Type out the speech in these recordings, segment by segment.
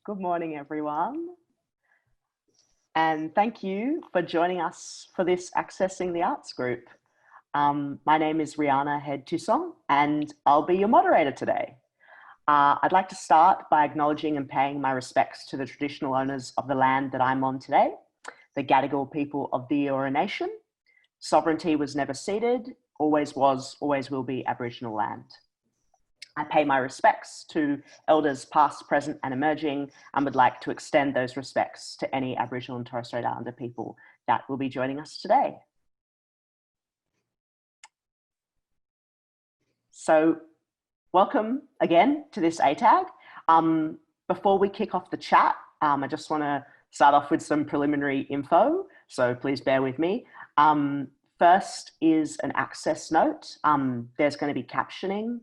Good morning, everyone. And thank you for joining us for this Accessing the Arts group. My name is Riana Head-Toussaint, and I'll be your moderator today. I'd like to start by acknowledging and paying my respects to the traditional owners of the land that I'm on today, the Gadigal people of the Eora Nation. Sovereignty was never ceded, always was, always will be Aboriginal land. I pay my respects to elders past, present and emerging, and would like to extend those respects to any Aboriginal and Torres Strait Islander people that will be joining us today. So welcome again to this ATAG. Before we kick off the chat, I just want to start off with some preliminary info, so please bear with me. First is an access note. There's going to be captioning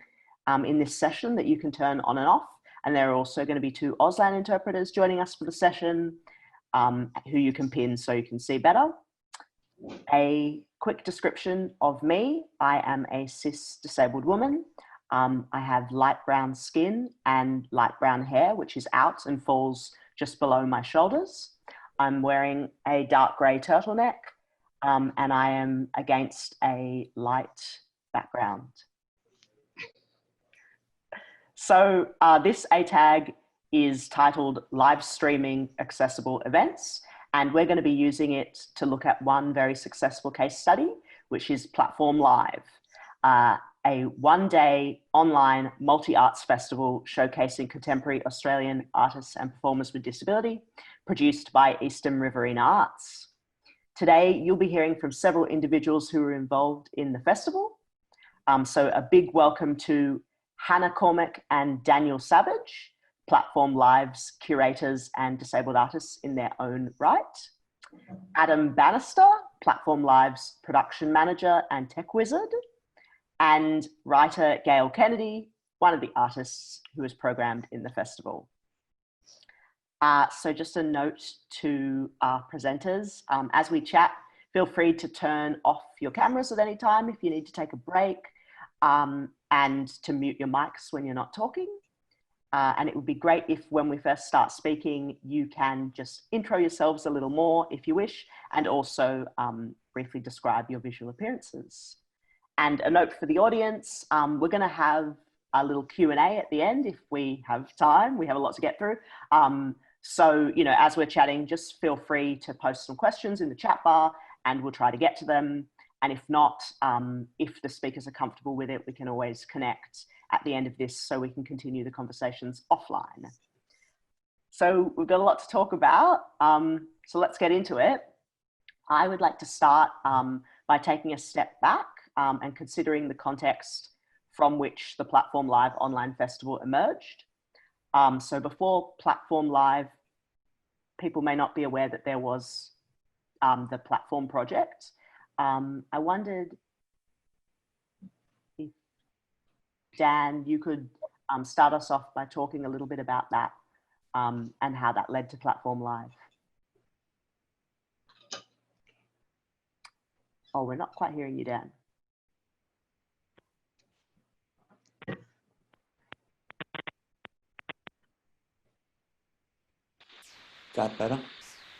in this session that you can turn on and off. And there are also going to be 2 Auslan interpreters joining us for the session, who you can pin so you can see better. A quick description of me. I am a cis disabled woman. I have light brown skin and light brown hair, which is out and falls just below my shoulders. I'm wearing a dark grey turtleneck, and I am against a light background. So this ATAG is titled Live Streaming Accessible Events, and we're going to be using it to look at one very successful case study, which is Platform Live, a one-day online multi-arts festival showcasing contemporary Australian artists and performers with disability, produced by Eastern Riverina Arts. Today, you'll be hearing from several individuals who were involved in the festival. So a big welcome to Hanna Cormick and Daniel Savage, Platform Live's curators and disabled artists in their own right. Adam Bannister, Platform Live's production manager and tech wizard. And writer Gayle Kennedy, one of the artists who was programmed in the festival. So just a note to our presenters, as we chat, feel free to turn off your cameras at any time if you need to take a break. And to mute your mics when you're not talking. And it would be great if when we first start speaking, you can just intro yourselves a little more if you wish, and also briefly describe your visual appearances. And a note for the audience, we're gonna have a little Q&A at the end if we have time. We have a lot to get through. So, you know, as we're chatting, just feel free to post some questions in the chat bar and we'll try to get to them. And if not, if the speakers are comfortable with it, we can always connect at the end of this so we can continue the conversations offline. So we've got a lot to talk about, so let's get into it. I would like to start by taking a step back and considering the context from which the Platform Live online festival emerged. So before Platform Live, people may not be aware that there was the Platform project. I wondered if, Dan, you could start us off by talking a little bit about that and how that led to Platform Live. Oh, we're not quite hearing you, Dan. That better?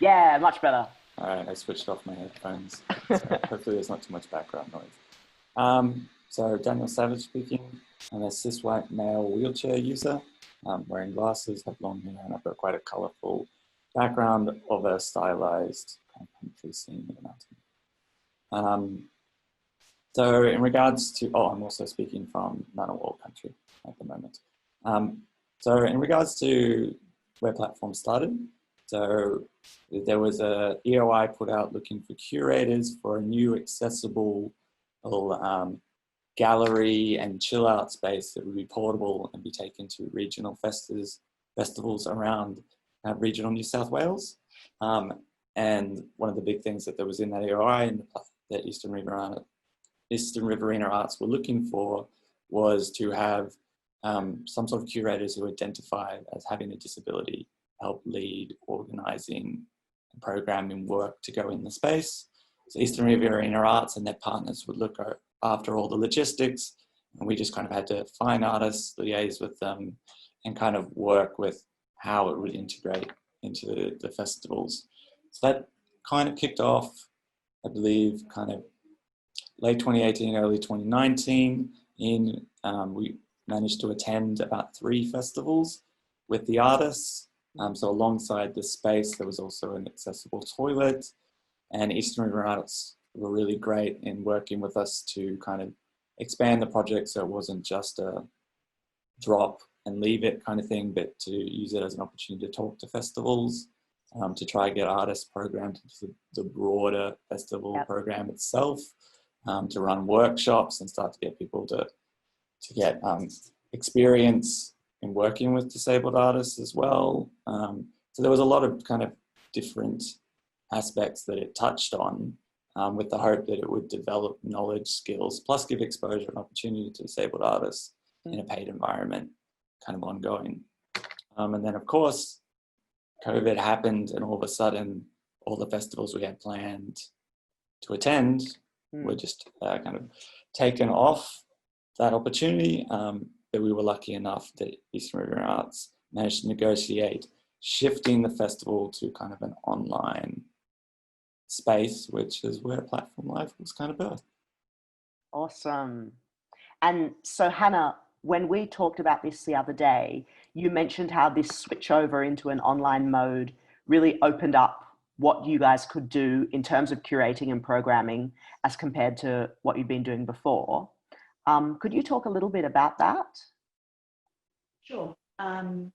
Yeah, much better. All right, I switched off my headphones, so hopefully there's not too much background noise. So Daniel Savage speaking. I'm a cis white male wheelchair user, wearing glasses, have long hair, and I've got quite a colourful background of a stylized kind of country scene in the mountain. So in regards to, I'm also speaking from Ngunnawal country at the moment. So in regards to where Platform started, so there was a EOI put out looking for curators for a new accessible little gallery and chill out space that would be portable and be taken to regional festivals around regional New South Wales. And one of the big things that there was in that EOI and that Eastern Riverina Arts were looking for was to have some sort of curators who identify as having a disability help lead organising and programming work to go in the space. So Eastern Riverina Arts and their partners would look after all the logistics, and we just kind of had to find artists, liaise with them, and kind of work with how it would integrate into the festivals. So that kind of kicked off, I believe, kind of late 2018, early 2019. We managed to attend about 3 festivals with the artists. So alongside the space, there was also an accessible toilet, and Eastern River Arts were really great in working with us to kind of expand the project so it wasn't just a drop and leave it kind of thing, but to use it as an opportunity to talk to festivals, to try and get artists programmed into the broader festival program itself, to run workshops and start to get people to get experience in working with disabled artists as well. So there was a lot of kind of different aspects that it touched on, with the hope that it would develop knowledge, skills, plus give exposure and opportunity to disabled artists in a paid environment, kind of ongoing. And then of course, COVID happened, and all of a sudden, all the festivals we had planned to attend were just kind of taken off that opportunity. But we were lucky enough that Eastern River Arts managed to negotiate shifting the festival to kind of an online space, which is where Platform Live was kind of birthed. Awesome. And so Hanna, when we talked about this the other day, you mentioned how this switch over into an online mode really opened up what you guys could do in terms of curating and programming as compared to what you've been doing before. Could you talk a little bit about that? Sure. I'll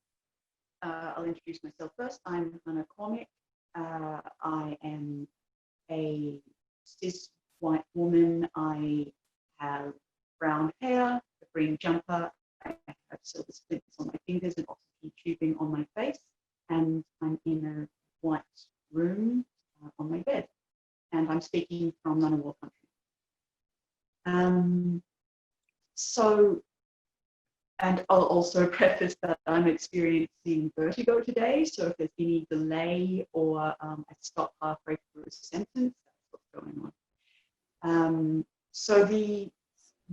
introduce myself first. I'm Hanna Cormick. I am a cis white woman. I have brown hair, a green jumper. I have silver splinters on my fingers and oxygen tubing on my face. And I'm in a white room on my bed. And I'm speaking from Ngunnawal country. And I'll also preface that I'm experiencing vertigo today. So if there's any delay or I stop halfway through a sentence, that's what's going on. So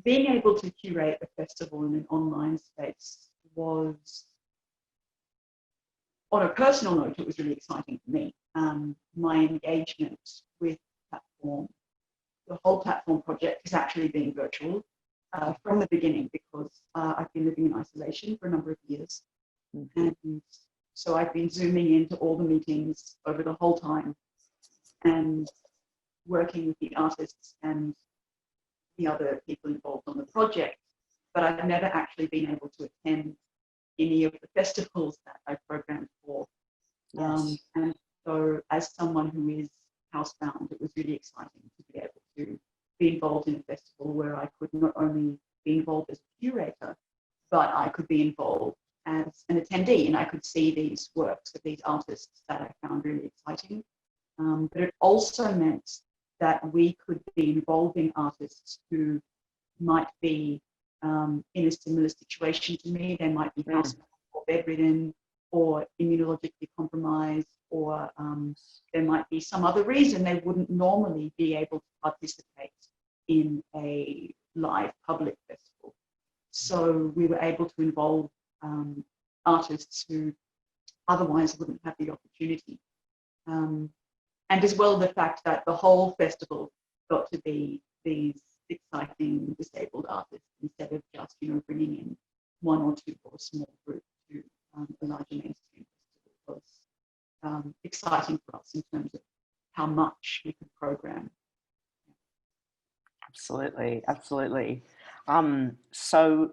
being able to curate a festival in an online space was, on a personal note, it was really exciting for me. My engagement with platform, the whole platform project has actually been virtual. From the beginning, because I've been living in isolation for a number of years. And so I've been zooming into all the meetings over the whole time and working with the artists and the other people involved on the project, but I've never actually been able to attend any of the festivals that I programmed for. Yes. And so as someone who is housebound, it was really exciting to be able to be involved in a festival where I could not only be involved as a curator, but I could be involved as an attendee, and I could see these works of these artists that I found really exciting. But it also meant that we could be involving artists who might be in a similar situation to me. They might be housebound or bedridden or immunologically compromised, or there might be some other reason they wouldn't normally be able to participate in a live public festival. So we were able to involve artists who otherwise wouldn't have the opportunity. And as well, the fact that the whole festival got to be these exciting disabled artists instead of just, bringing in one or two or a small group to a larger mainstream festival was exciting for us in terms of how much we could program. Absolutely, absolutely. So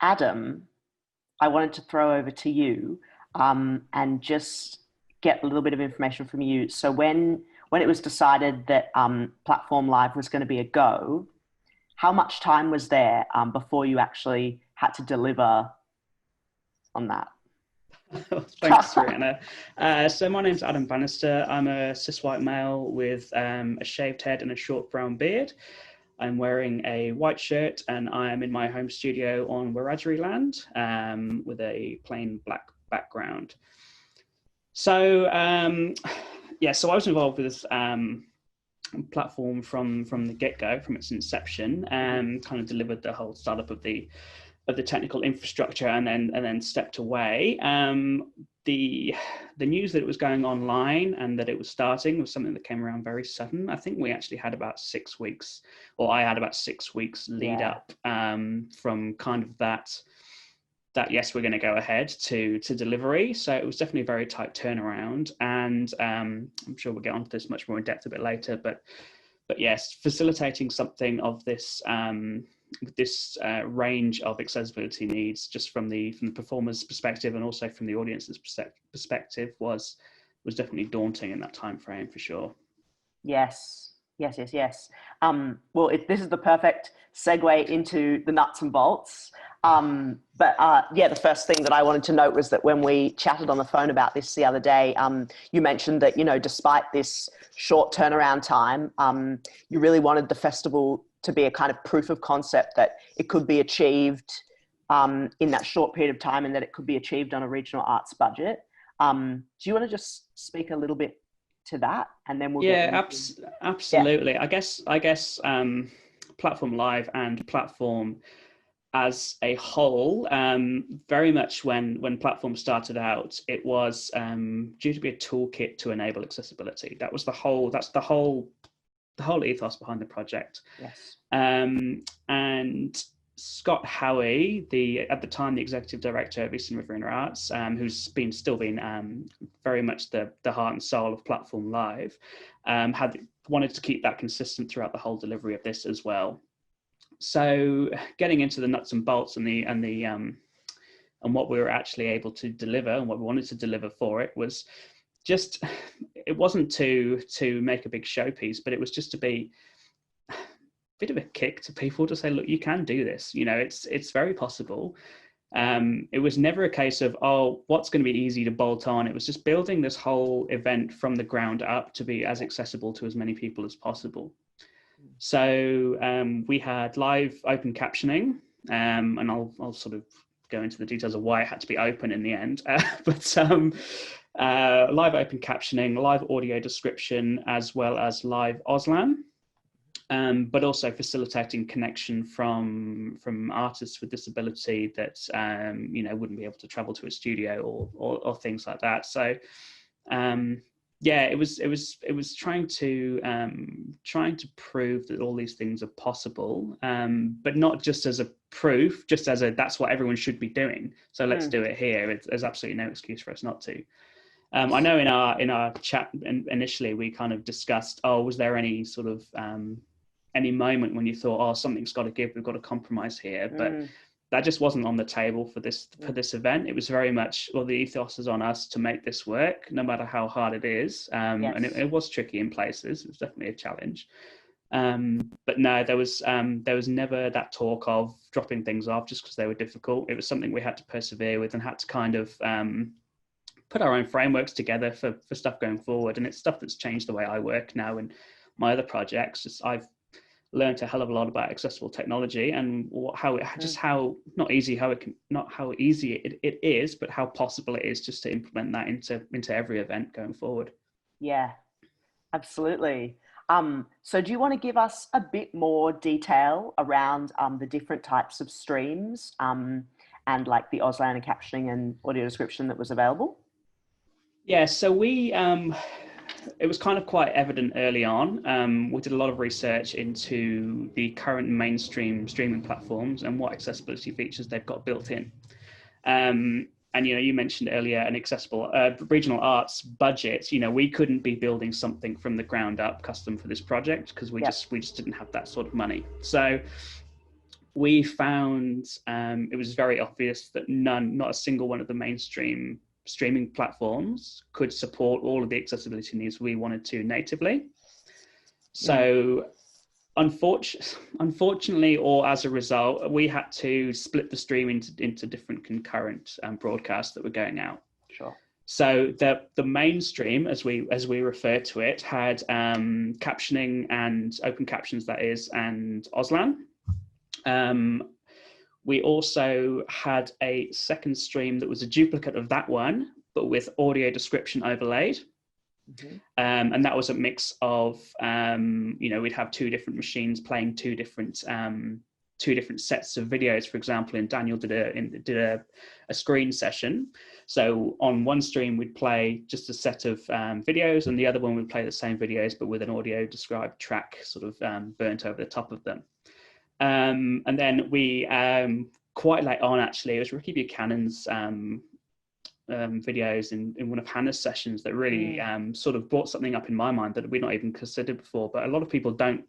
Adam, I wanted to throw over to you and just get a little bit of information from you. So when it was decided that Platform Live was going to be a go, how much time was there before you actually had to deliver on that? Thanks, Riana. So my name's Adam Bannister. I'm a cis white male with a shaved head and a short brown beard. I'm wearing a white shirt and I am in my home studio on Wiradjuri land with a plain black background. So so I was involved with this platform from the get-go, from its inception, and kind of delivered the whole startup of the of the technical infrastructure and then stepped away. The news that it was going online and that it was starting was something that came around very sudden. I think we actually had about 6 weeks, or I had about 6 weeks lead up from kind of that yes, we're going to go ahead to delivery. So it was definitely a very tight turnaround, and I'm sure we'll get onto this much more in depth a bit later. But yes, facilitating something of this range of accessibility needs, just from the performer's perspective and also from the audience's perspective, was definitely daunting in that time frame for sure. Yes. Well, this is the perfect segue into the nuts and bolts. The first thing that I wanted to note was that when we chatted on the phone about this the other day, you mentioned that, despite this short turnaround time, you really wanted the festival to be a kind of proof of concept that it could be achieved in that short period of time, and that it could be achieved on a regional arts budget. Do you want to just speak a little bit to that, and then we'll absolutely. Yeah. I guess Platform Live and Platform as a whole, very much when Platform started out, it was due to be a toolkit to enable accessibility. That's the whole ethos behind the project. Yes. And Scott Howie, at the time the executive director of Eastern Riverina Arts, who's still been very much the heart and soul of Platform Live, wanted to keep that consistent throughout the whole delivery of this as well. So getting into the nuts and bolts and what we were actually able to deliver and what we wanted to deliver for it was just, it wasn't to make a big showpiece, but it was just to be a bit of a kick to people to say, look, you can do this. It's very possible. It was never a case of, what's going to be easy to bolt on. It was just building this whole event from the ground up to be as accessible to as many people as possible. So we had live open captioning, and I'll sort of go into the details of why it had to be open in the end. Live open captioning, live audio description, as well as live Auslan, but also facilitating connection from artists with disability that wouldn't be able to travel to a studio or things like that. So it was trying to prove that all these things are possible, but not just as a proof, just as that's what everyone should be doing. So let's do it here. There's absolutely no excuse for us not to. I know in our chat initially we kind of discussed, was there any sort of any moment when you thought, something's got to give, we've got to compromise here, but that just wasn't on the table for this event. It was very much, the ethos is on us to make this work, no matter how hard it is. And it was tricky in places. It was definitely a challenge. But no, there was never that talk of dropping things off just because they were difficult. It was something we had to persevere with and had to kind of put our own frameworks together for stuff going forward. And it's stuff that's changed the way I work now in my other projects. I've learned a hell of a lot about accessible technology and how not how easy it is, but how possible it is just to implement that into every event going forward. Yeah, absolutely. So do you want to give us a bit more detail around the different types of streams and like the Auslan and captioning and audio description that was available? Yeah, so it was kind of quite evident early on. We did a lot of research into the current mainstream streaming platforms and what accessibility features they've got built in. And you mentioned earlier an accessible regional arts budget. We couldn't be building something from the ground up custom for this project because we just didn't have that sort of money. So we found it was very obvious that not a single one of the mainstream streaming platforms could support all of the accessibility needs we wanted to natively. So unfortunately, or as a result, we had to split the stream into different concurrent broadcasts that were going out. Sure. So the mainstream, as we refer to it, had captioning and open captions, that is, and Auslan. We also had a second stream that was a duplicate of that one, but with audio description overlaid. Mm-hmm. And that was a mix of, we'd have two different machines playing two different two different sets of videos, for example, and Daniel did a screen session. So on one stream, we'd play just a set of videos, and the other one would play the same videos, but with an audio described track sort of burnt over the top of them. And then we, quite late on, actually, it was Ricky Buchanan's videos in one of Hannah's sessions that really sort of brought something up in my mind that we'd not even considered before. But a lot of people don't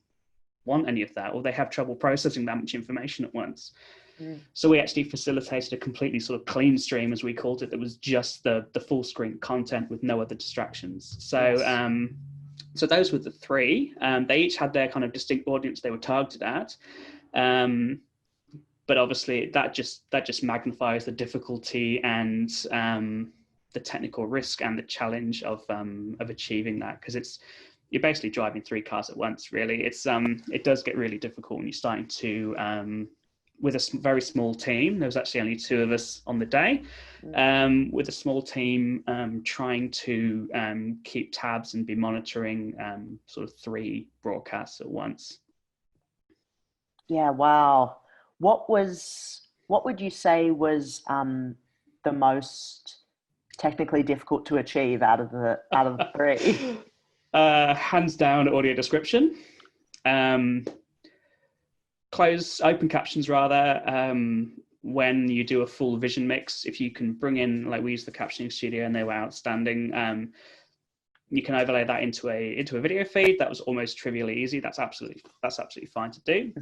want any of that, or they have trouble processing that much information at once. So we actually facilitated a completely sort of clean stream, as we called it, that was just the full screen content with no other distractions. So so those were the three. They each had their kind of distinct audience they were targeted at. But obviously that just magnifies the difficulty and the technical risk and the challenge of achieving that, because you're basically driving three cars at once, really. It does get really difficult when you're starting to, with a very small team. There was actually only two of us on the day, with a small team trying to keep tabs and be monitoring sort of three broadcasts at once. Yeah, wow. What would you say was the most technically difficult to achieve out of the three? Hands down, audio description. Open captions rather. When you do a full vision mix, if you can bring in, like we use the captioning studio and they were outstanding, you can overlay that into a video feed. That was almost trivially easy. That's absolutely fine to do.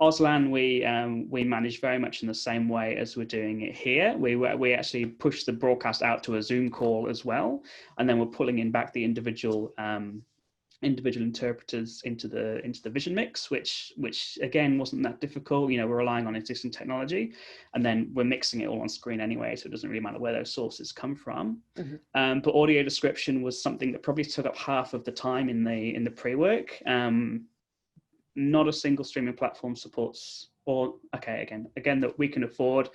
Auslan, we managed very much in the same way as we're doing it here. We actually pushed the broadcast out to a Zoom call as well, and then we're pulling in back the individual interpreters into the vision mix, which again wasn't that difficult. We're relying on existing technology, and then we're mixing it all on screen anyway, so it doesn't really matter where those sources come from. But audio description was something that probably took up half of the time in the pre-work. Not a single streaming platform supports, again that we can afford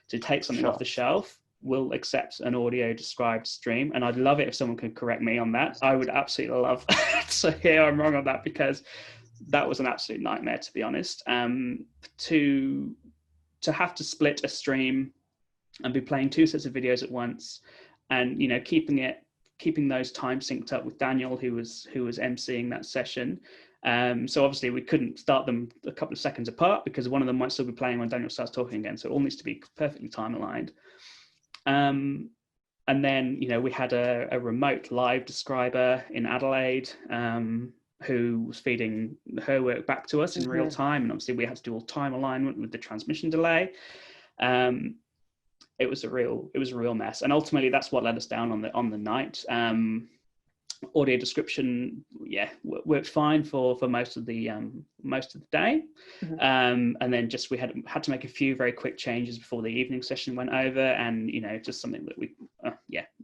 to take something off the shelf will accept an audio described stream. And I'd love it if someone could correct me on that. I would absolutely love to hear I'm wrong on that, because that was an absolute nightmare, to be honest. To have to split a stream and be playing two sets of videos at once, and keeping those time synced up with Daniel, who was emceeing that session. So obviously we couldn't start them a couple of seconds apart, because one of them might still be playing when Daniel starts talking again. So it all needs to be perfectly time aligned. And then, we had a remote live describer in Adelaide, who was feeding her work back to us in real time. And obviously we had to do all time alignment with the transmission delay. It was a real mess. And ultimately that's what led us down on the night. Audio description, worked fine for most of the day, and then just we had to make a few very quick changes before the evening session went over, and just something that we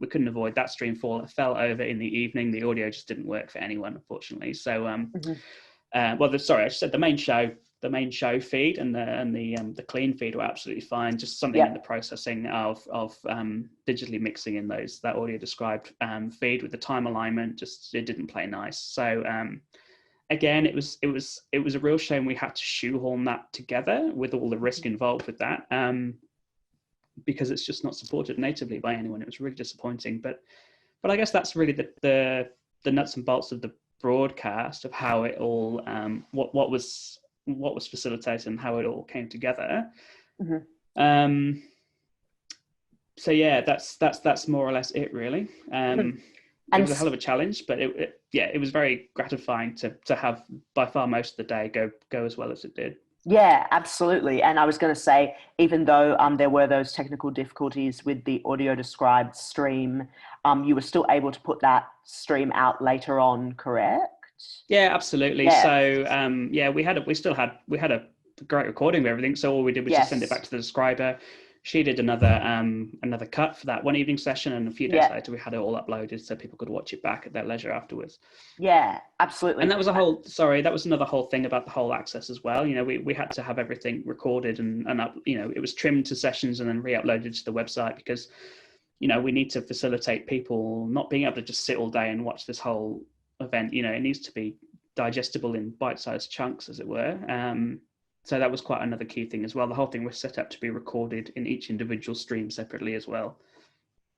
couldn't avoid. That stream fell over in the evening. The audio just didn't work for anyone, unfortunately. So I just said the main show feed and the clean feed were absolutely fine. Just something in the processing of digitally mixing in that audio described feed with the time alignment, it didn't play nice. So again, it was a real shame we had to shoehorn that together with all the risk involved with that, because it's just not supported natively by anyone. It was really disappointing, but I guess that's really the nuts and bolts of the broadcast, of how it all what was facilitated and how it all came together. So yeah, that's more or less it, really. It was a hell of a challenge, but it was very gratifying to have by far most of the day go as well as it did. Yeah, absolutely. And I was going to say, even though there were those technical difficulties with the audio described stream, you were still able to put that stream out later on, correct? Yeah, absolutely. Yeah. So we still had a great recording of everything. So all we did was just send it back to the describer. She did another cut for that one evening session, and a few days later we had it all uploaded so people could watch it back at their leisure afterwards. Yeah, absolutely. And that was that was another whole thing about the whole access as well. We had to have everything recorded and up, it was trimmed to sessions and then re-uploaded to the website, because we need to facilitate people not being able to just sit all day and watch this whole event. It needs to be digestible in bite-sized chunks, as it were. So that was quite another key thing as well. The whole thing was set up to be recorded in each individual stream separately as well.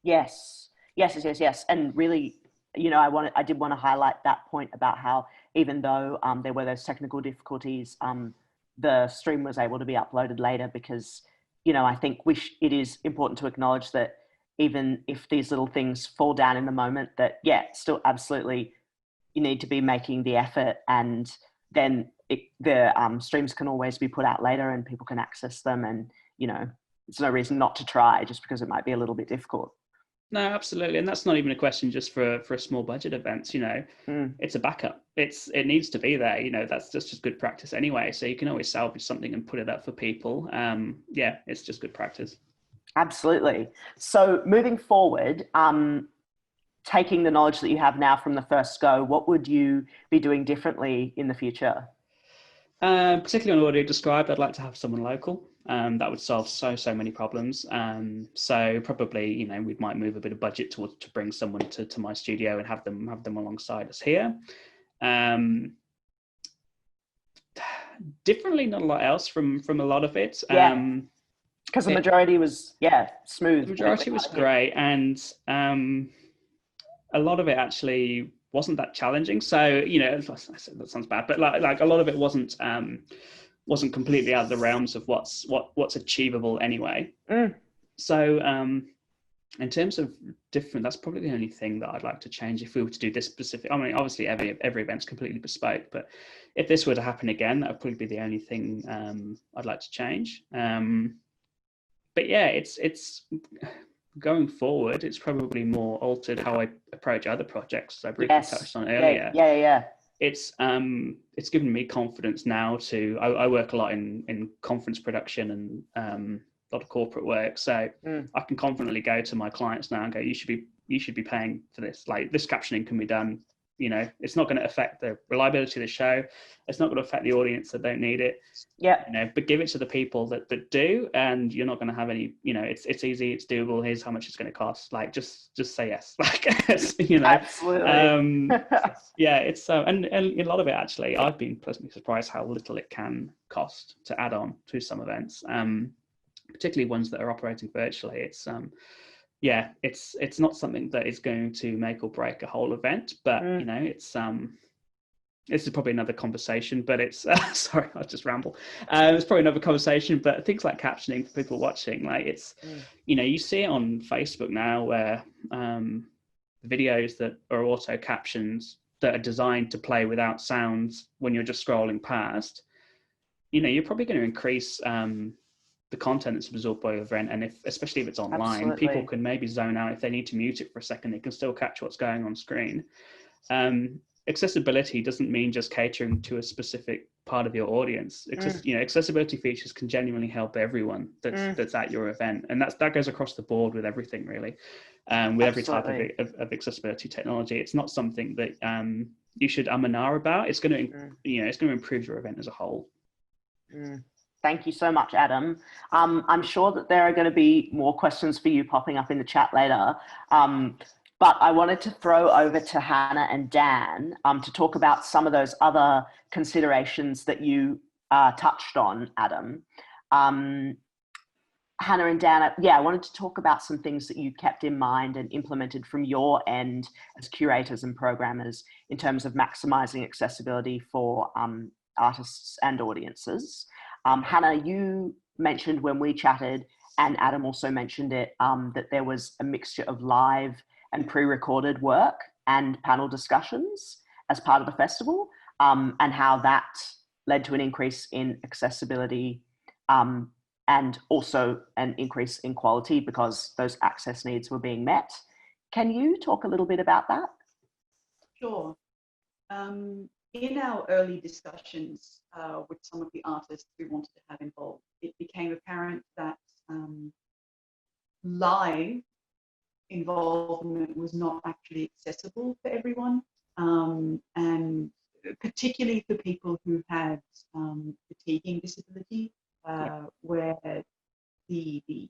Yes, yes, yes, yes, yes. And really, you know, I did want to highlight that point about how even though there were those technical difficulties, the stream was able to be uploaded later because, you know, I think it is important to acknowledge that even if these little things fall down in the moment, that, yeah, still absolutely you need to be making the effort, and then the streams can always be put out later and people can access them, and, you know, there's no reason not to try just because it might be a little bit difficult. No, absolutely, and that's not even a question just for a small budget events. You know, it's a backup. It needs to be there. You know, that's just good practice anyway. So you can always salvage something and put it up for people. Yeah, it's just good practice. Absolutely. So moving forward, taking the knowledge that you have now from the first go, what would you be doing differently in the future? Particularly on audio described, I'd like to have someone local. That would solve so many problems. So probably, you know, we might move a bit of budget to bring someone to my studio and have them alongside us here. Differently, not a lot else from a lot of it. Yeah. Because the majority was, smooth. The majority was great, and a lot of it actually wasn't that challenging. So, you know, that sounds bad, but like a lot of it wasn't completely out of the realms of what's achievable anyway. So in terms of different, that's probably the only thing that I'd like to change if we were to do this specific. I mean, obviously every event's completely bespoke, but if this were to happen again, that would probably be the only thing I'd like to change. But yeah, it's going forward, it's probably more altered how I approach other projects, as I briefly touched on earlier. Yeah. It's given me confidence now to, I work a lot in conference production and a lot of corporate work. So I can confidently go to my clients now and go, you should be paying for this. Like, this captioning can be done. You know, it's not going to affect the reliability of the show. It's not going to affect the audience that don't need it. Yeah. You know, but give it to the people that do, and you're not going to have any, you know, it's easy, it's doable. Here's how much it's going to cost. Like, just say yes. Like, you know, absolutely. yeah, it's so, and a lot of it actually, I've been pleasantly surprised how little it can cost to add on to some events, particularly ones that are operating virtually. It's yeah, it's not something that is going to make or break a whole event, but you know, it's this is probably another conversation, but it's sorry, I'll just ramble. It's probably another conversation, but things like captioning for people watching, like, it's you know, you see it on Facebook now where videos that are auto captions that are designed to play without sounds when you're just scrolling past, you know, you're probably going to increase the content that's absorbed by your event. And especially if it's online, people can maybe zone out. If they need to mute it for a second, they can still catch what's going on screen. Accessibility doesn't mean just catering to a specific part of your audience. You know, accessibility features can genuinely help everyone that's at your event, and that goes across the board with everything, really. With every type of accessibility technology, it's not something that you should and ah about. It's going to you know, it's going to improve your event as a whole. Thank you so much, Adam. I'm sure that there are going to be more questions for you popping up in the chat later. But I wanted to throw over to Hanna and Dan to talk about some of those other considerations that you touched on, Adam. Hanna and Dan, I wanted to talk about some things that you kept in mind and implemented from your end as curators and programmers in terms of maximizing accessibility for artists and audiences. Hanna, you mentioned when we chatted, and Adam also mentioned it, that there was a mixture of live and pre-recorded work and panel discussions as part of the festival, and how that led to an increase in accessibility and also an increase in quality because those access needs were being met. Can you talk a little bit about that? Sure. In our early discussions with some of the artists we wanted to have involved, it became apparent that live involvement was not actually accessible for everyone, and particularly for people who had fatiguing disability, where the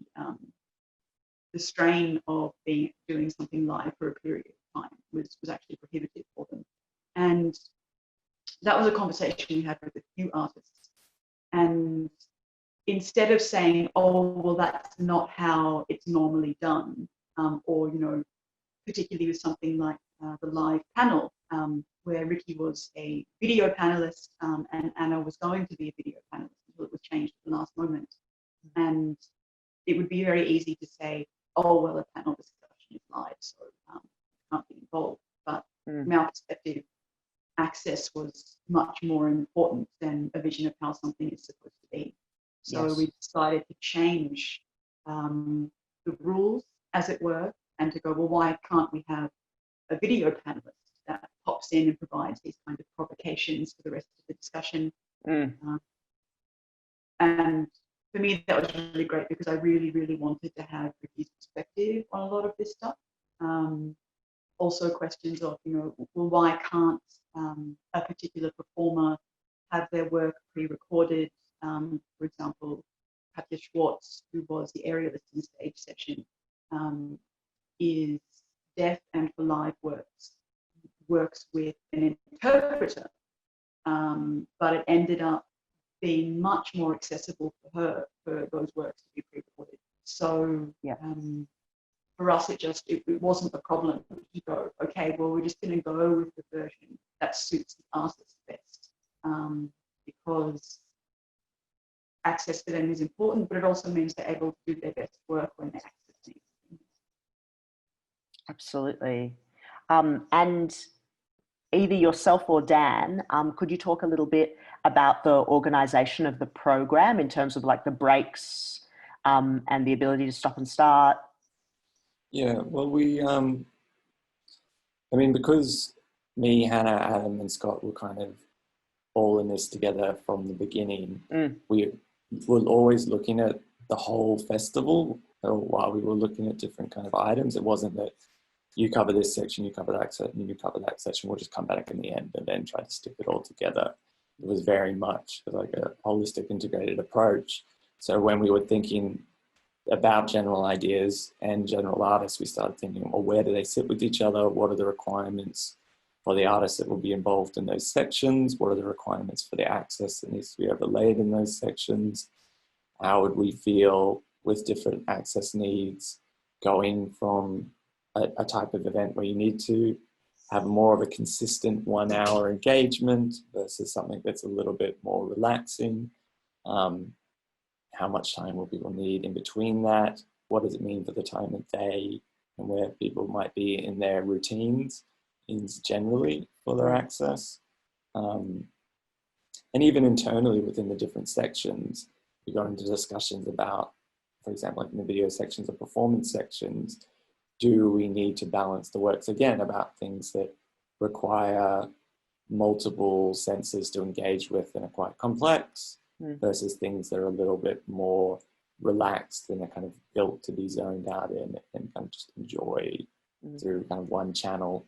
strain of doing something live for a period of time was actually prohibitive for them. And that was a conversation we had with a few artists. And instead of saying, oh, well, that's not how it's normally done, or, you know, particularly with something like the live panel, where Ricky was a video panelist and Anna was going to be a video panelist until it was changed at the last moment. And it would be very easy to say, oh, well, a panel discussion is live, so can't be involved. But from our perspective, access was much more important than a vision of how something is supposed to be. So we decided to change the rules, as it were, and to go, well, why can't we have a video panelist that pops in and provides these kind of provocations for the rest of the discussion? And for me, that was really great because I really, really wanted to have Ricky's perspective on a lot of this stuff. Also questions of, you know, well, why can't a particular performer have their work pre-recorded? For example, Katja Schwartz, who was the aerialist in the stage session, is deaf and for live works with an interpreter, but it ended up being much more accessible for her for those works to be pre-recorded. So for us, it wasn't a problem to go, okay, well, we're just going to go with the version that suits the artist best, because access for them is important, but it also means they're able to do their best work when they access things. Absolutely. And either yourself or Dan, could you talk a little bit about the organization of the program in terms of like the breaks and the ability to stop and start? Yeah, well, we, I mean, because me, Hannah, Adam, and Scott were kind of all in this together from the beginning, we were always looking at the whole festival while we were looking at different kind of items. It wasn't that you cover this section, you cover that section, you cover that section, we'll just come back in the end and then try to stick it all together. It was very much like a holistic, integrated approach. So when we were thinking about general ideas and general artists, we started thinking, well, where do they sit with each other? What are the requirements for the artists that will be involved in those sections? What are the requirements for the access that needs to be overlaid in those sections? How would we feel with different access needs going from a type of event where you need to have more of a consistent 1 hour engagement versus something that's a little bit more relaxing? How much time will people need in between that? What does it mean for the time of day and where people might be in their routines generally for their access? And even internally within the different sections, we got into discussions about, for example, like in the video sections or performance sections, do we need to balance the works again about things that require multiple senses to engage with and are quite complex versus things that are a little bit more relaxed and are kind of built to be zoned out in and kind of just enjoy through kind of one channel.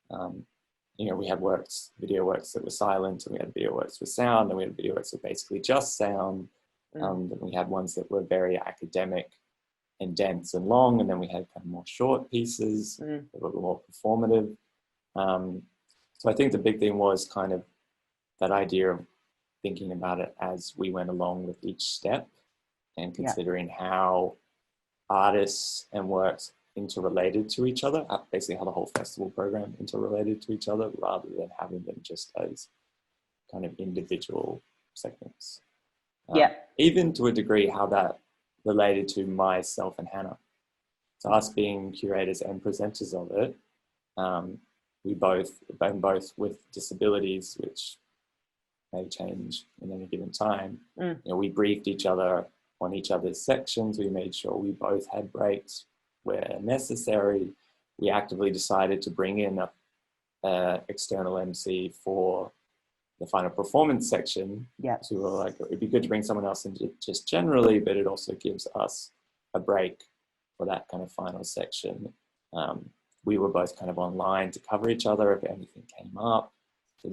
You know, we had video works that were silent, and we had video works with sound, and we had video works with basically just sound. And we had ones that were very academic and dense and long, and then we had kind of more short pieces that were more performative. So I think the big thing was kind of that idea of thinking about it as we went along with each step and considering how artists and works interrelated to each other, basically how the whole festival program interrelated to each other rather than having them just as kind of individual segments. Even to a degree how that related to myself and Hannah. So us being curators and presenters of it, we both with disabilities, which may change in any given time. You know, we briefed each other on each other's sections. We made sure we both had breaks where necessary. We actively decided to bring in a external MC for the final performance section. So we were like, it'd be good to bring someone else in just generally, but it also gives us a break for that kind of final section. We were both kind of online to cover each other if anything came up. So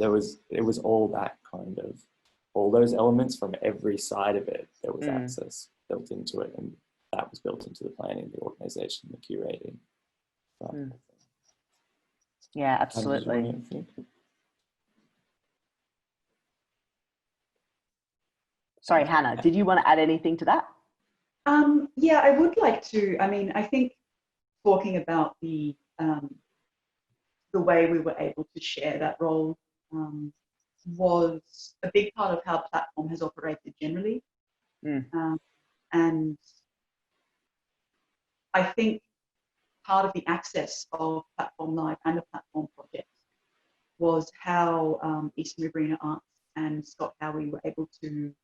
it was all that kind of, all those elements from every side of it, there was access built into it, and that was built into the planning, the organization, the curating. Yeah, absolutely. Sorry, Hannah, did you want to add anything to that? Yeah, I would like to. I mean, I think talking about the way we were able to share that role was a big part of how platform has operated generally. And I think part of the access of Platform Live and the platform project was how Eastern Riverina Arts and Scott Howie were able to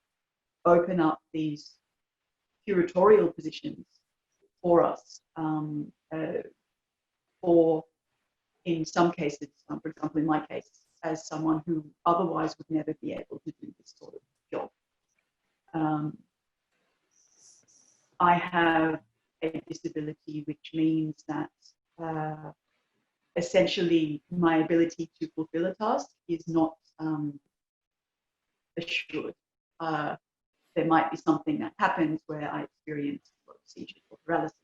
open up these curatorial positions for us, or in some cases, for example, in my case, as someone who otherwise would never be able to do this sort of job. I have a disability, which means that essentially my ability to fulfill a task is not assured. There might be something that happens where I experience a lot of seizures or paralysis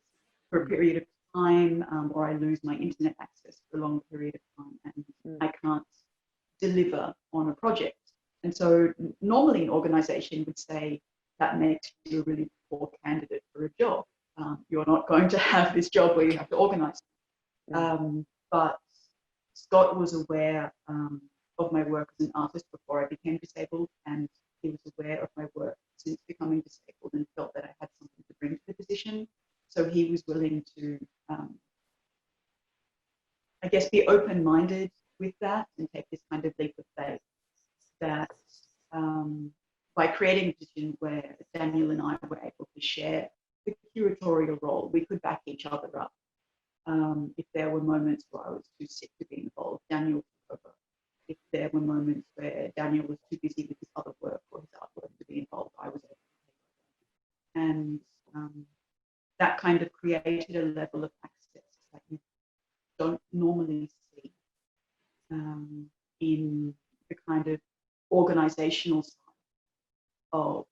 for a period of time, or I lose my internet access for a long period of time, and I can't deliver on a project. And so normally an organization would say that makes you a really poor candidate for a job. You're not going to have this job where you have to organize. But Scott was aware of my work as an artist before I became disabled, and he was aware of my work since becoming disabled and felt that I had something to bring to the position. So he was willing to, I guess, be open-minded with that and take this kind of leap of faith that by creating a position where Daniel and I were able to share the curatorial role, we could back each other up. If there were moments where I was too sick to be involved, Daniel took over. If there were moments where Daniel was too busy with his other work or his artwork to be involved, I was able to take over. And that kind of created a level of access that you don't normally see in the kind of organizational side of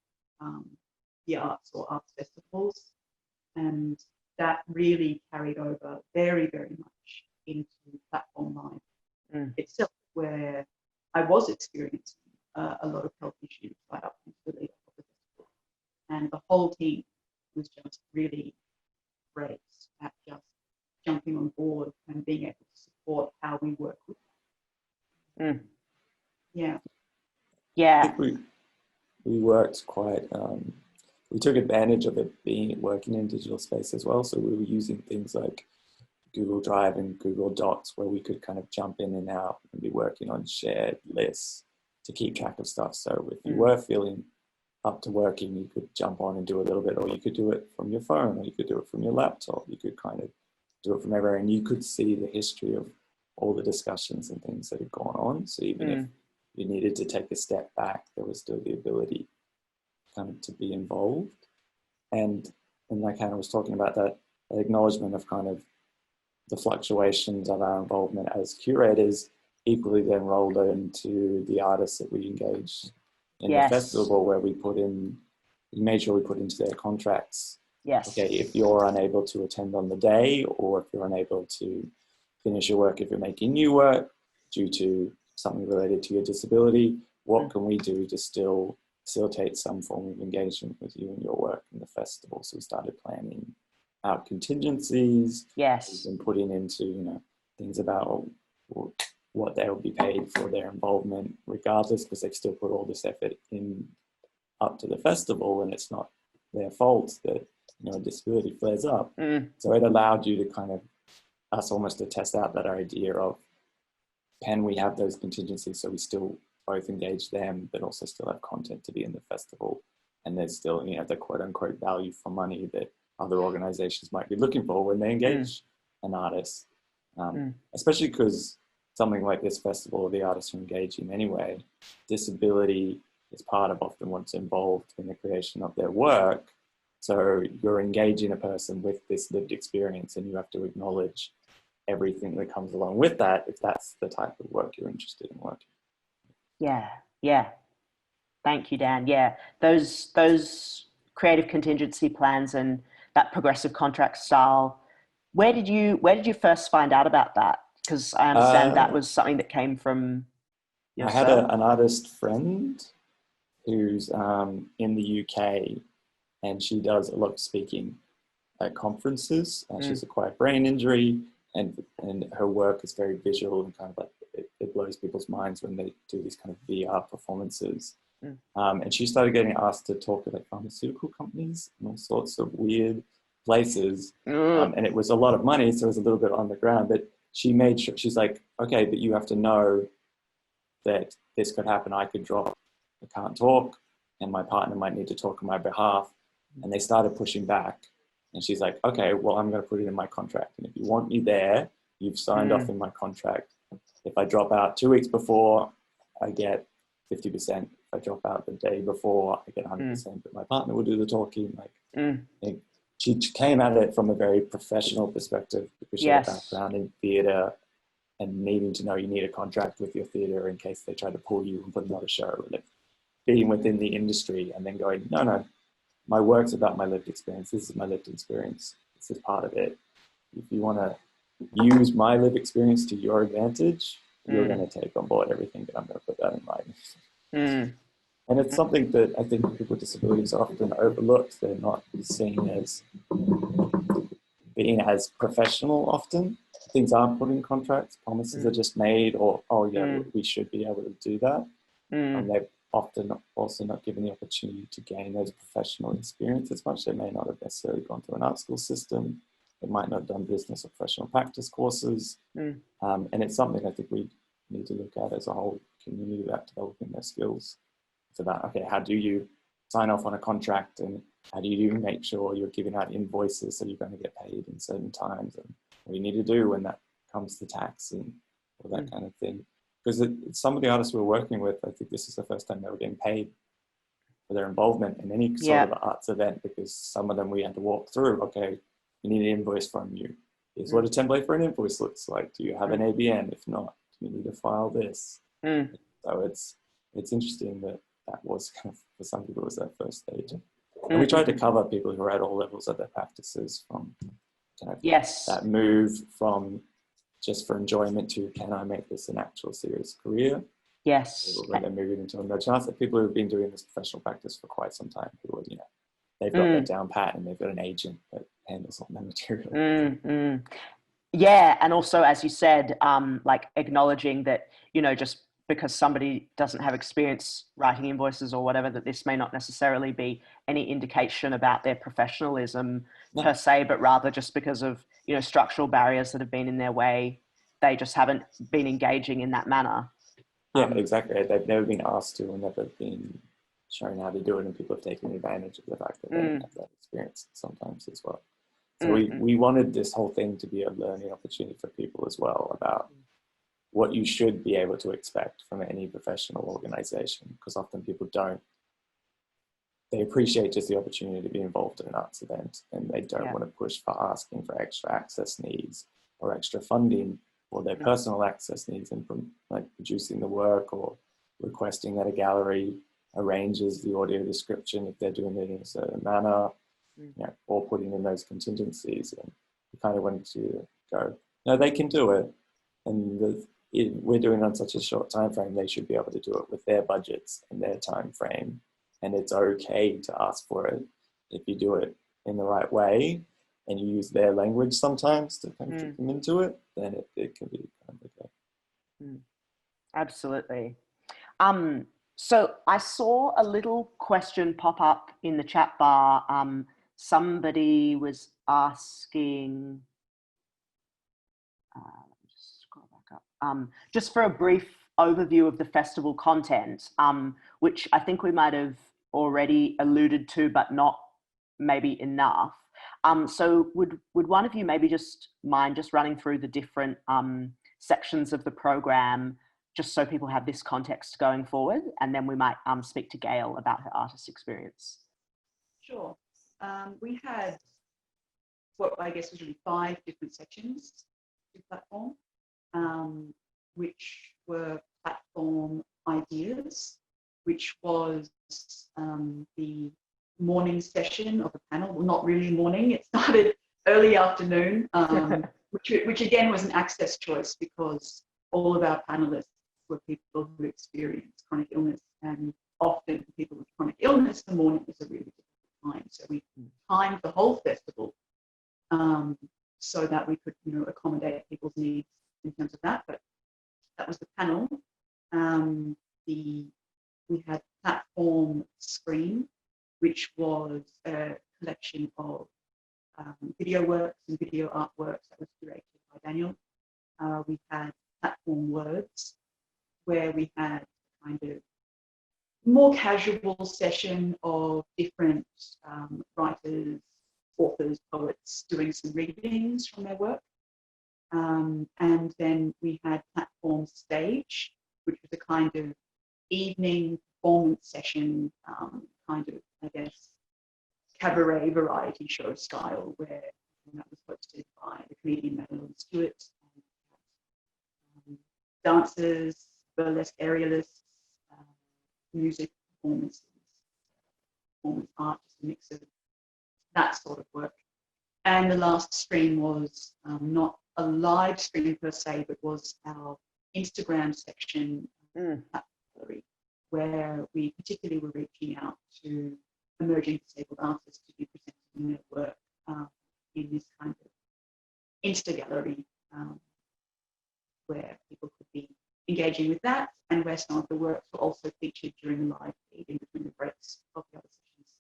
the arts or arts festivals. And that really carried over very, very much into Platform Live itself, where I was experiencing a lot of health issues right up into the lead up of the festival. And the whole team was just really great at just jumping on board and being able to support how we work with them. Yeah. I think we worked quite, we took advantage of it working in digital space as well. So we were using things like Google Drive and Google Docs, where we could kind of jump in and out and be working on shared lists to keep track of stuff. So if you were feeling up to working, you could jump on and do a little bit, or you could do it from your phone, or you could do it from your laptop. You could kind of do it from everywhere, and you could see the history of all the discussions and things that had gone on. So even if you needed to take a step back, there was still the ability kind of to be involved. And like Hannah was talking about, that acknowledgement of kind of the fluctuations of our involvement as curators equally then rolled into the artists that we engaged in the festival, where we made sure we put into their contracts, okay, if you're unable to attend on the day, or if you're unable to finish your work, if you're making new work due to something related to your disability, what can we do to still facilitate some form of engagement with you and your work in the festival? So we started planning out contingencies. And putting into, things about what they will be paid for their involvement regardless, because they've still put all this effort in up to the festival, and it's not their fault that, a disability flares up. So it allowed you to kind of, us almost to test out that idea of, can we have those contingencies so we still both engage them, but also still have content to be in the festival, and there's still, the quote unquote value for money that other organizations might be looking for when they engage an artist, especially because something like this festival, the artists are engaging anyway. Disability is part of often what's involved in the creation of their work. So you're engaging a person with this lived experience, and you have to acknowledge everything that comes along with that, if that's the type of work you're interested in working. Yeah. Thank you, Dan. Yeah, those creative contingency plans and that progressive contract style. Where did you first find out about that? Because I understand that was something that came from yourself. I had an artist friend who's in the UK, and she does a lot of speaking at conferences. She's acquired brain injury, and her work is very visual and kind of like it blows people's minds when they do these kind of VR performances. And she started getting asked to talk at like pharmaceutical companies and all sorts of weird places. And it was a lot of money, so it was a little bit on the ground, but she made sure, she's like, okay, but you have to know that this could happen. I could drop, I can't talk, and my partner might need to talk on my behalf. And they started pushing back. And she's like, okay, well, I'm going to put it in my contract. And if you want me there, you've signed off in my contract. If I drop out 2 weeks before, I get 50%. If I drop out the day before, I get 100%. But my partner will do the talking. Like, she came at it from a very professional perspective because she had a background in theatre and needing to know you need a contract with your theatre in case they try to pull you and put another show. Like being within the industry and then going, no, my work's about my lived experience. This is my lived experience. This is part of it. If you want to use my lived experience to your advantage, you're going to take on board everything that I'm going to put that in writing. And it's something that I think people with disabilities are often overlooked. They're not seen as being as professional often. Things aren't put in contracts, promises are just made, or, oh yeah, we should be able to do that. And they're often also not given the opportunity to gain those professional experience as much. They may not have necessarily gone through an art school system. They might not have done business or professional practice courses. And it's something I think we need to look at as a whole community about developing their skills. It's about, okay, how do you sign off on a contract, and how do you make sure you're giving out invoices so you're going to get paid in certain times, and what you need to do when that comes to tax and all that kind of thing. Because some of the artists we're working with, I think this is the first time they were getting paid for their involvement in any sort of arts event, because some of them we had to walk through, okay, we need an invoice from you. Here's what a template for an invoice looks like. Do you have an ABN? If not, do you need to file this? So it's interesting that was kind of, for some people, it was that first stage. And we tried to cover people who are at all levels of their practices, from kind of that move from just for enjoyment to, can I make this an actual serious career? When they're moving into a chance that people who've been doing this professional practice for quite some time, who are, they've got that down pat and they've got an agent that handles all that material. Yeah, and also, as you said, like acknowledging that, just because somebody doesn't have experience writing invoices or whatever, that this may not necessarily be any indication about their professionalism per se, but rather just because of, structural barriers that have been in their way, they just haven't been engaging in that manner. Yeah, exactly. They've never been asked to, or never been shown how to do it, and people have taken advantage of the fact that they don't have that experience sometimes as well. So we wanted this whole thing to be a learning opportunity for people as well, about what you should be able to expect from any professional organization, because often people don't. They appreciate just the opportunity to be involved in an arts event, and they don't want to push for asking for extra access needs or extra funding for their personal access needs, and from like producing the work or requesting that a gallery arranges the audio description if they're doing it in a certain manner, or putting in those contingencies. And we kind of wanted to go, no, they can do it, and we're doing it on such a short time frame, they should be able to do it with their budgets and their time frame. And it's okay to ask for it if you do it in the right way and you use their language sometimes to kind of trick them into it, then it can be kind of okay. Absolutely. So I saw a little question pop up in the chat bar. Somebody was asking, let me just scroll back up, just for a brief overview of the festival content, which I think we might have already alluded to, but not maybe enough. So would one of you maybe just mind just running through the different sections of the program, just so people have this context going forward, and then we might speak to Gayle about her artist experience. Sure. We had what I guess was really 5 different sections to the platform, which were platform ideas, which was the morning session of a panel. Well, not really morning, it started early afternoon, which again was an access choice, because all of our panelists were people who experienced chronic illness and often for people with chronic illness, the morning was a really difficult time. So we timed the whole festival so that we could, accommodate people's needs in terms of that. But that was the panel. We had Platform Screen, which was a collection of video works and video artworks that was curated by Daniel. We had Platform Words, where we had kind of more casual session of different writers, authors, poets doing some readings from their work. And then we had Platform Stage, which was a kind of evening performance session, kind of, I guess, cabaret variety show style, where that was hosted by the comedian Madeline Stewart, and dancers, burlesque aerialists, music performances, performance art, just a mix of that sort of work. And the last stream was not a live stream per se, but was our Instagram section at Gallery, where we particularly were reaching out to emerging disabled artists to be presenting their work in this kind of Insta gallery, where people could be engaging with that, and where some of the works were also featured during the live feed in between the breaks of the other sessions.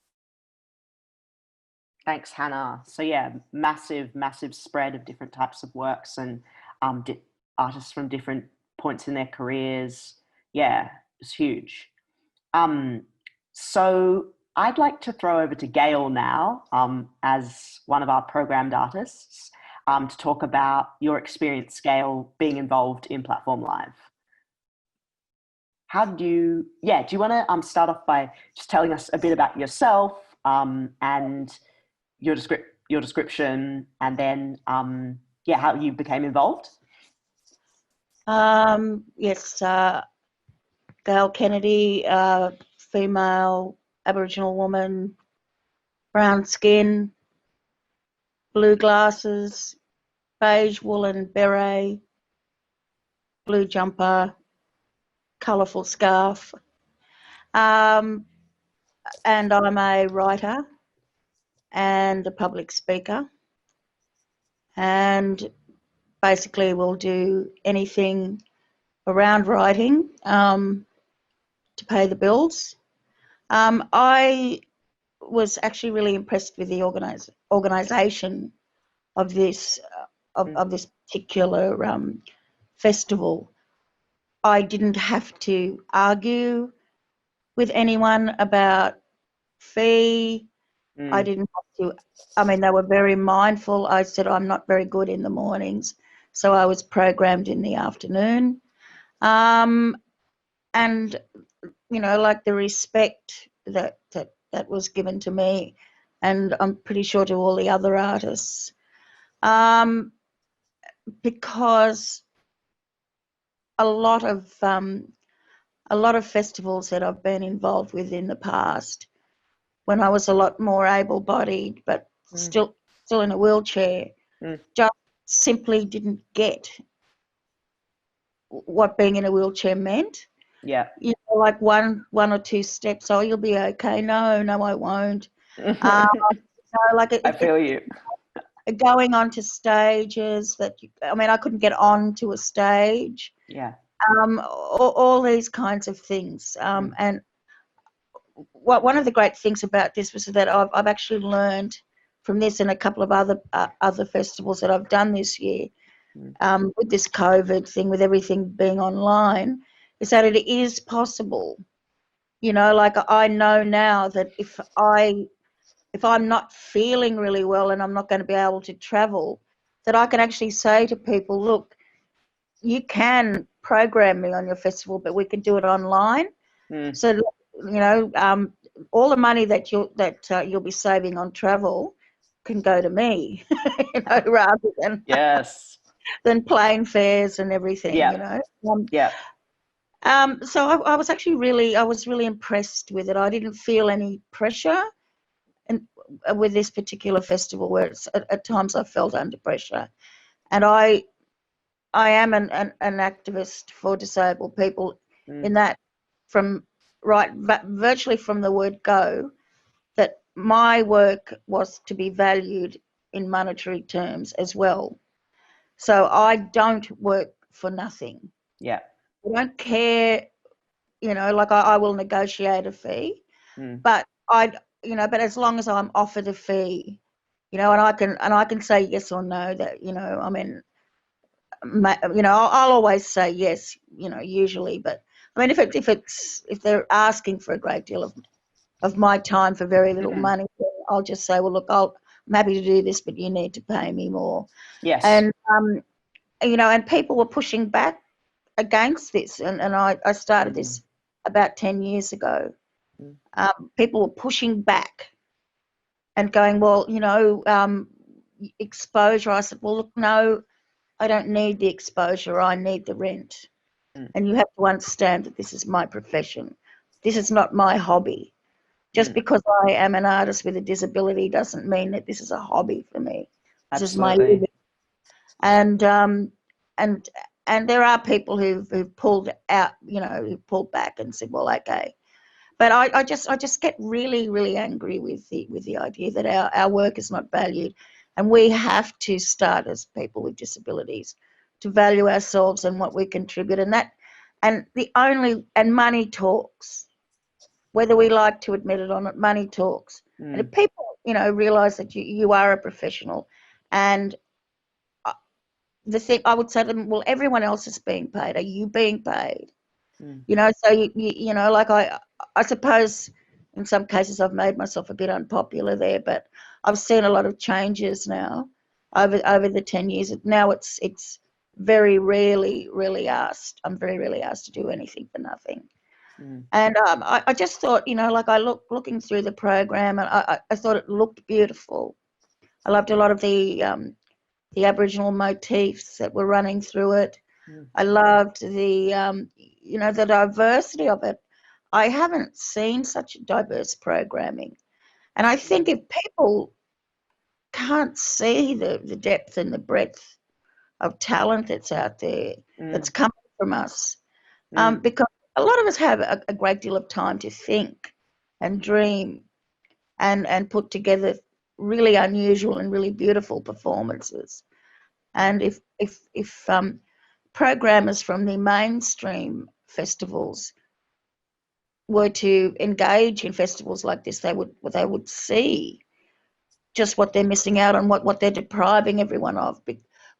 Thanks, Hannah. So yeah, massive spread of different types of works and artists from different points in their careers. Yeah, it's huge. So I'd like to throw over to Gayle now, as one of our programmed artists, to talk about your experience, Gayle, being involved in Platform Live. Do you want to start off by just telling us a bit about yourself and your description, and then how you became involved? Yes, Gayle Kennedy, female Aboriginal woman, brown skin, blue glasses, beige woolen beret, blue jumper, colourful scarf, and I'm a writer and a public speaker, and basically will do anything around writing to pay the bills. I was actually really impressed with the organisation of this this particular festival. I didn't have to argue with anyone about fee. I didn't have to. I mean, they were very mindful. I said I'm not very good in the mornings, so I was programmed in the afternoon. And like the respect that was given to me, and I'm pretty sure to all the other artists, because a lot of festivals that I've been involved with in the past, when I was a lot more able-bodied, but still in a wheelchair, just simply didn't get what being in a wheelchair meant. Yeah. Like one or two steps. Oh, you'll be okay. No, I won't. I feel you. Going onto stages I couldn't get onto a stage. Yeah. All these kinds of things. And one of the great things about this was that I've actually learned from this and a couple of other festivals that I've done this year, with this COVID thing, with everything being online, is that it is possible. Like I know now that if I'm not feeling really well and I'm not going to be able to travel, that I can actually say to people, look, you can program me on your festival, but we can do it online. So, all the money that you'll be saving on travel can go to me, rather than plane fares and everything. So I was actually really impressed with it. I didn't feel any pressure, and with this particular festival, where at times I felt under pressure, and I am an activist for disabled people, in that from right virtually from the word go that my work was to be valued in monetary terms as well. So I don't work for nothing. Yeah. I don't care, like I will negotiate a fee, but but as long as I'm offered a fee, and I can say yes or no that, I mean, I'll always say yes, usually, but I mean, if they're asking for a great deal of my time for very little money, I'll just say, well, look, I'm happy to do this, but you need to pay me more. Yes. And and people were pushing back against this, and I started this about 10 years ago. People were pushing back and going, well, exposure. I said, well, look, no, I don't need the exposure. I need the rent. And you have to understand that this is my profession. This is not my hobby. Just because I am an artist with a disability doesn't mean that this is a hobby for me. This is my living. And there are people who've pulled out, who pulled back and said, well, okay. But I just get really, really angry with the idea that our work is not valued, and we have to start as people with disabilities to value ourselves and what we contribute, and money talks, whether we like to admit it or not. Money talks, and if people realise that you are a professional, and the thing I would say to them, well, everyone else is being paid. Are you being paid? So like I suppose in some cases I've made myself a bit unpopular there, but I've seen a lot of changes now over the 10 years. Now it's very rarely really asked. I'm very rarely asked to do anything for nothing. And I just thought, like looking through the program, and I thought it looked beautiful. I loved a lot of the Aboriginal motifs that were running through it. I loved the the diversity of it. I haven't seen such diverse programming, and I think if people can't see the depth and the breadth of talent that's out there, that's coming from us, because a lot of us have a great deal of time to think and dream and put together really unusual and really beautiful performances. And if programmers from the mainstream festivals were to engage in festivals like this, they would see just what they're missing out on, what they're depriving everyone of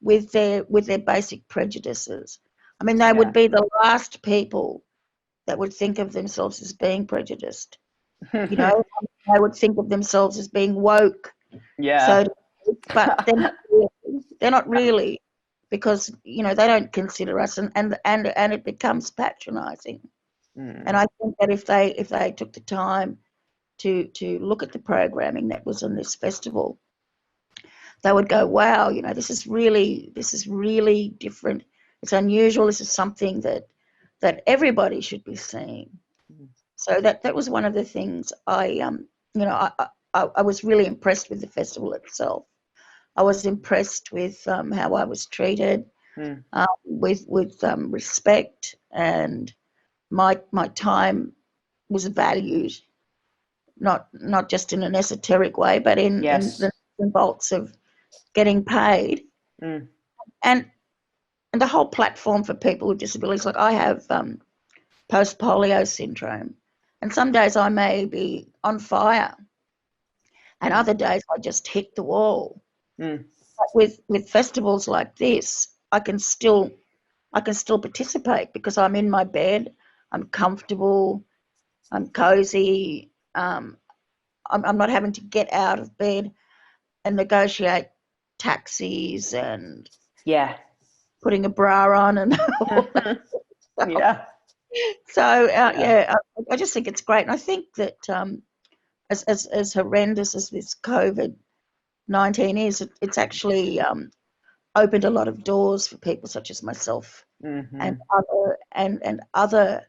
with their basic prejudices. I mean, they would be the last people that would think of themselves as being prejudiced. They would think of themselves as being woke. Yeah. But they're not really, because they don't consider us, and it becomes patronising. And I think that if they took the time to look at the programming that was on this festival, they would go, wow, this is really different. It's unusual. This is something that everybody should be seeing. So that was one of the things I was really impressed with the festival itself. I was impressed with how I was treated, with respect, and my time was valued, not just in an esoteric way, but in the nuts and bolts of getting paid, and the whole platform for people with disabilities. Like I have post-polio syndrome, and some days I may be on fire, and other days I just hit the wall. But with festivals like this, I can still participate because I'm in my bed, I'm comfortable, I'm cozy, I'm not having to get out of bed and negotiate taxis and putting a bra on and all that stuff. So I just think it's great, and I think that as horrendous as this COVID-19 is, it's actually opened a lot of doors for people such as myself and other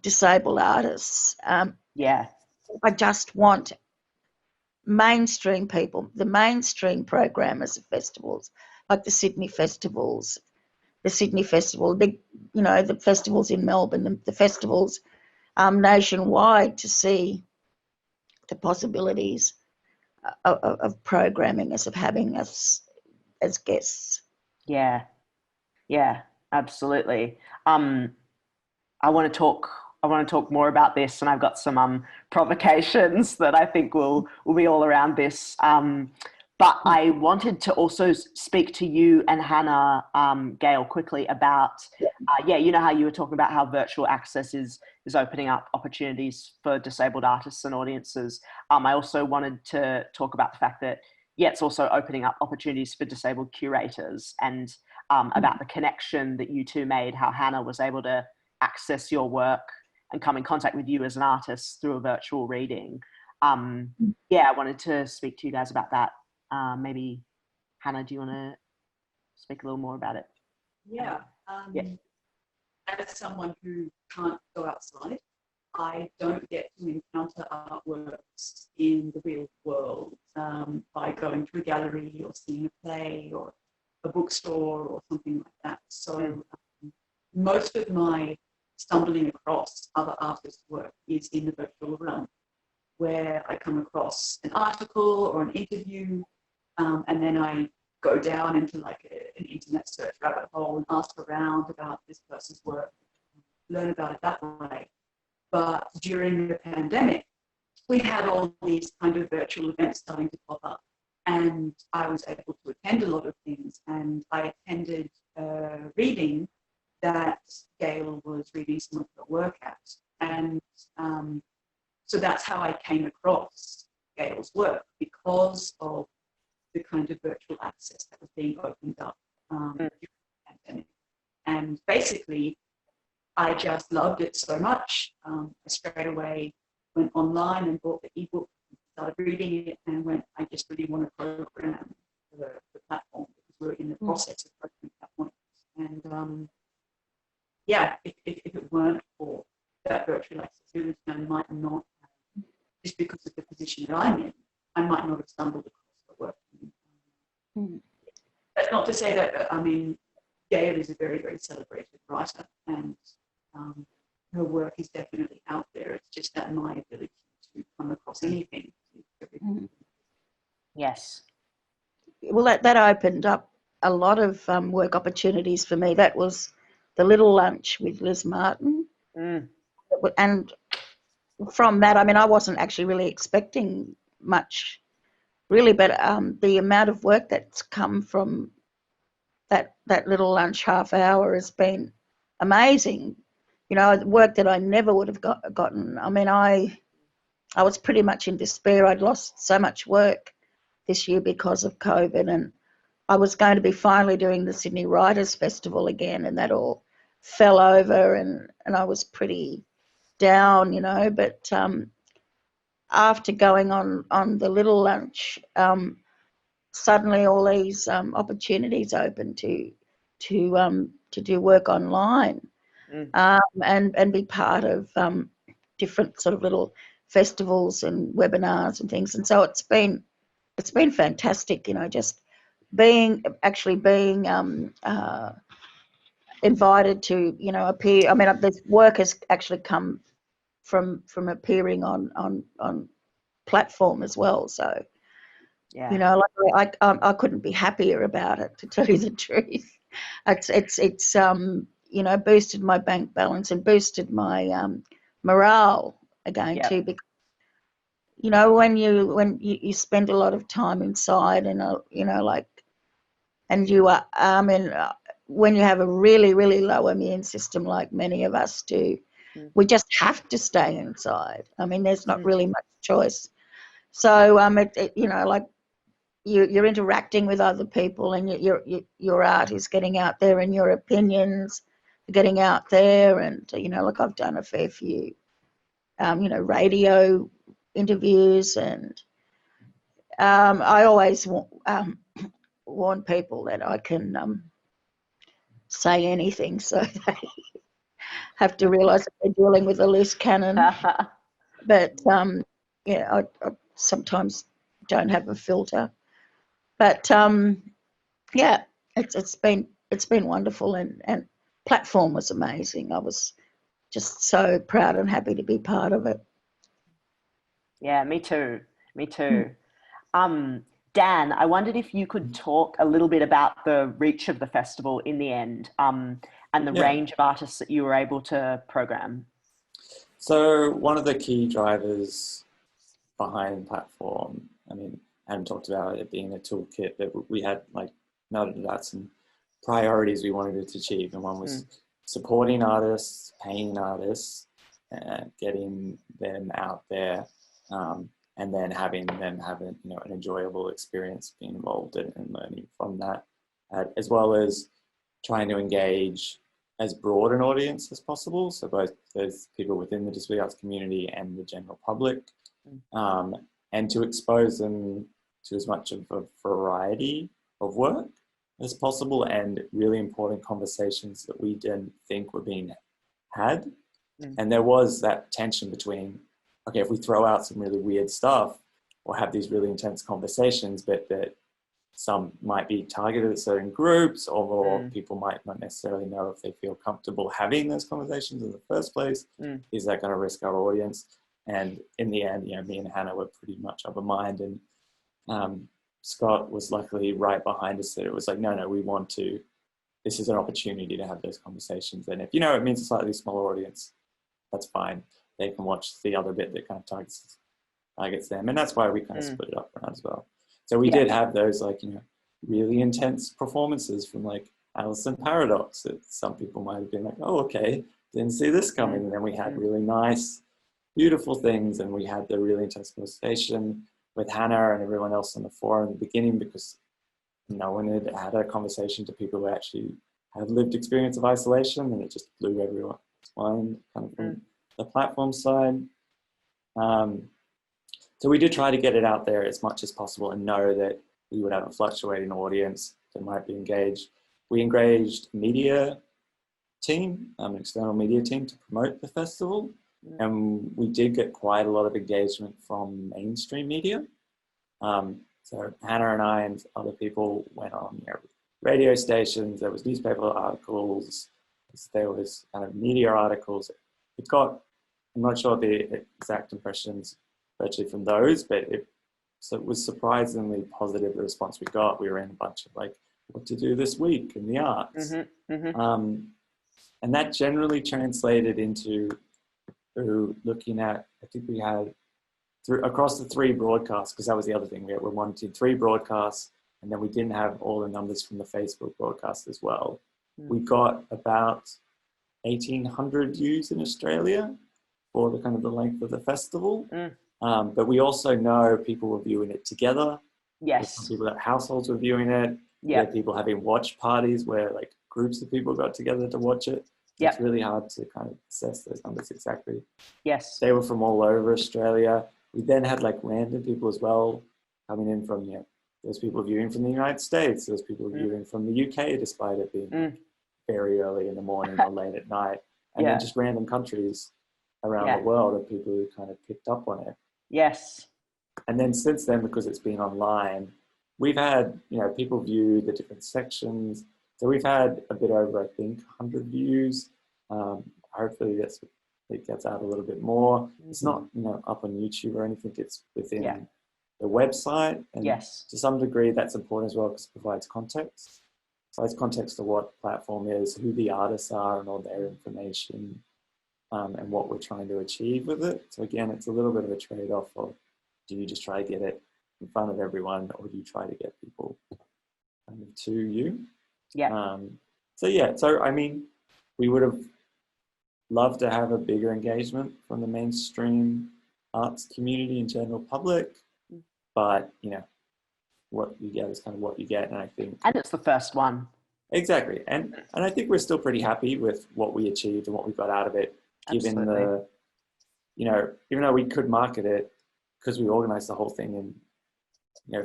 disabled artists. I just want mainstream people, the mainstream programmers of festivals, like the Sydney Festival, the festivals in Melbourne, the festivals nationwide to see the possibilities of programming us, of having us as guests. Yeah, absolutely. I want to talk more about this, and I've got some provocations that I think will be all around this. But I wanted to also speak to you and Hanna, Gayle, quickly about, you know how you were talking about how virtual access is opening up opportunities for disabled artists and audiences. I also wanted to talk about the fact that, it's also opening up opportunities for disabled curators, and about the connection that you two made, how Hanna was able to access your work and come in contact with you as an artist through a virtual reading. I wanted to speak to you guys about that. Maybe Hanna, do you want to speak a little more about it? As someone who can't go outside, I don't get to encounter artworks in the real world by going to a gallery or seeing a play or a bookstore or something like that. So most of my stumbling across other artists' work is in the virtual realm, where I come across an article or an interview, and then I go down into like an internet search rabbit hole and ask around about this person's work, learn about it that way. But during the pandemic, we had all these kind of virtual events starting to pop up, and I was able to attend a lot of things, and I attended a reading that Gayle was reading some of her work at. And so that's how I came across Gayle's work, because of the kind of virtual access that was being opened up during the pandemic. And basically, I just loved it so much. I straight away went online and bought the ebook, started reading it, and went, I just really want to program the platform, because we're in the process of programming platforms. And if it weren't for that virtual accessibility, I might not, just because of the position that I'm in, I might not have stumbled across the work. That's not to say that, Gayle is a very, very celebrated writer, and her work is definitely out there. It's just that my ability to come across anything is very Yes. Well, that opened up a lot of work opportunities for me. That was the Little Lunch with Liz Martin. And from that, I wasn't actually really expecting much, really, but the amount of work that's come from that Little Lunch half hour has been amazing. Work that I never would have gotten. I was pretty much in despair. I'd lost so much work this year because of COVID, and I was going to be finally doing the Sydney Writers' Festival again, and that all fell over, and I was pretty down, but after going on the Little Lunch, suddenly all these opportunities opened to do work online, and be part of different sort of little festivals and webinars and things. And so it's been fantastic, just being invited to appear. This work has actually come from appearing on platform as well. So I couldn't be happier about it, to tell you the truth. It's boosted my bank balance and boosted my morale again too, because when you spend a lot of time inside, and and you are when you have a really, really low immune system like many of us do, we just have to stay inside. There's not really much choice. So you're interacting with other people, and your art is getting out there, and your opinions are getting out there. And I've done a fair few radio interviews, and I always warn people that I can say anything, so they have to realise that they're dealing with a loose cannon. But I sometimes don't have a filter. But it's been wonderful, and platform was amazing. I was just so proud and happy to be part of it. Yeah, me too. Me too. Dan, I wondered if you could talk a little bit about the reach of the festival in the end, and the range of artists that you were able to program. So one of the key drivers behind the platform, I mean, Adam talked about it being a toolkit, that we had like noted out some priorities we wanted it to achieve, and one was supporting artists, paying artists, getting them out there, and then having them have an enjoyable experience being involved in and learning from that, as well as trying to engage as broad an audience as possible, so both those people within the disability arts community and the general public, and to expose them to as much of a variety of work as possible, and really important conversations that we didn't think were being had. And there was that tension between, okay, if we throw out some really weird stuff or have these really intense conversations, but that some might be targeted at certain groups, or people might not necessarily know if they feel comfortable having those conversations in the first place. Is that going to risk our audience? And in the end, me and Hannah were pretty much of a mind, and Scott was luckily right behind us, that it was like, no, we want to, this is an opportunity to have those conversations. And if, it means a slightly smaller audience, that's fine. They can watch the other bit that kind of targets them. And that's why we kind of split it up around as well. So we did have those really intense performances from like Alison Paradox that some people might have been like, oh, okay, didn't see this coming. And then we had really nice, beautiful things. And we had the really intense conversation with Hannah and everyone else on the forum in the beginning, because no one had a conversation to people who actually have lived experience of isolation, and it just blew everyone's mind kind of from the platform side. So we did try to get it out there as much as possible and know that we would have a fluctuating audience that might be engaged. We engaged a media team, an external media team, to promote the festival. And we did get quite a lot of engagement from mainstream media. So Hannah and I and other people went on radio stations, there was newspaper articles, there was kind of media articles. It got, I'm not sure the exact impressions virtually from those, but it was surprisingly positive, the response we got. We were in a bunch of like, what to do this week in the arts. And that generally translated into looking at, I think we had across the 3 broadcasts, because that was the other thing, we wanted 3 broadcasts, and then we didn't have all the numbers from the Facebook broadcast as well. We got about 1,800 views in Australia for the kind of the length of the festival. But we also know people were viewing it together. Yes. People at households were viewing it. We had people having watch parties where like groups of people got together to watch it. It's really hard to kind of assess those numbers exactly. Yes. They were from all over Australia. We then had like random people as well coming in from, there's people viewing from the United States, there's people viewing from the UK, despite it being very early in the morning or late at night. And then just random countries around the world of people who kind of picked up on it. Yes. And then since then, because it's been online, we've had, people view the different sections. So we've had a bit over, I think, 100 views. Hopefully it gets out a little bit more. It's not, up on YouTube or anything. It's within the website. And to some degree, that's important as well, because it provides context. Provides context to what the platform is, who the artists are, and all their information, and what we're trying to achieve with it. So again, it's a little bit of a trade-off of, do you just try to get it in front of everyone, or do you try to get people to you? So I mean, we would have loved to have a bigger engagement from the mainstream arts community and general public, but what you get is kind of what you get. And I think, and it's the first one. Exactly. And I think we're still pretty happy with what we achieved and what we got out of it, given the, even though we could market it, because we organized the whole thing in,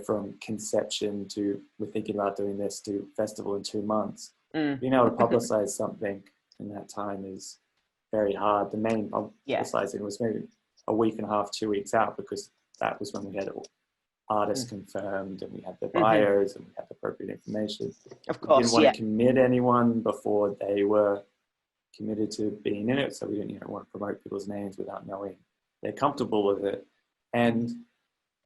from conception to we're thinking about doing this to festival in 2 months. Being able to publicize something in that time is very hard. The main publicizing was maybe a week and a half, 2 weeks out, because that was when we had artists confirmed and we had the buyers and we had the appropriate information. Of course, we didn't want to commit anyone before they were committed to being in it, so we didn't want to promote people's names without knowing they're comfortable with it. And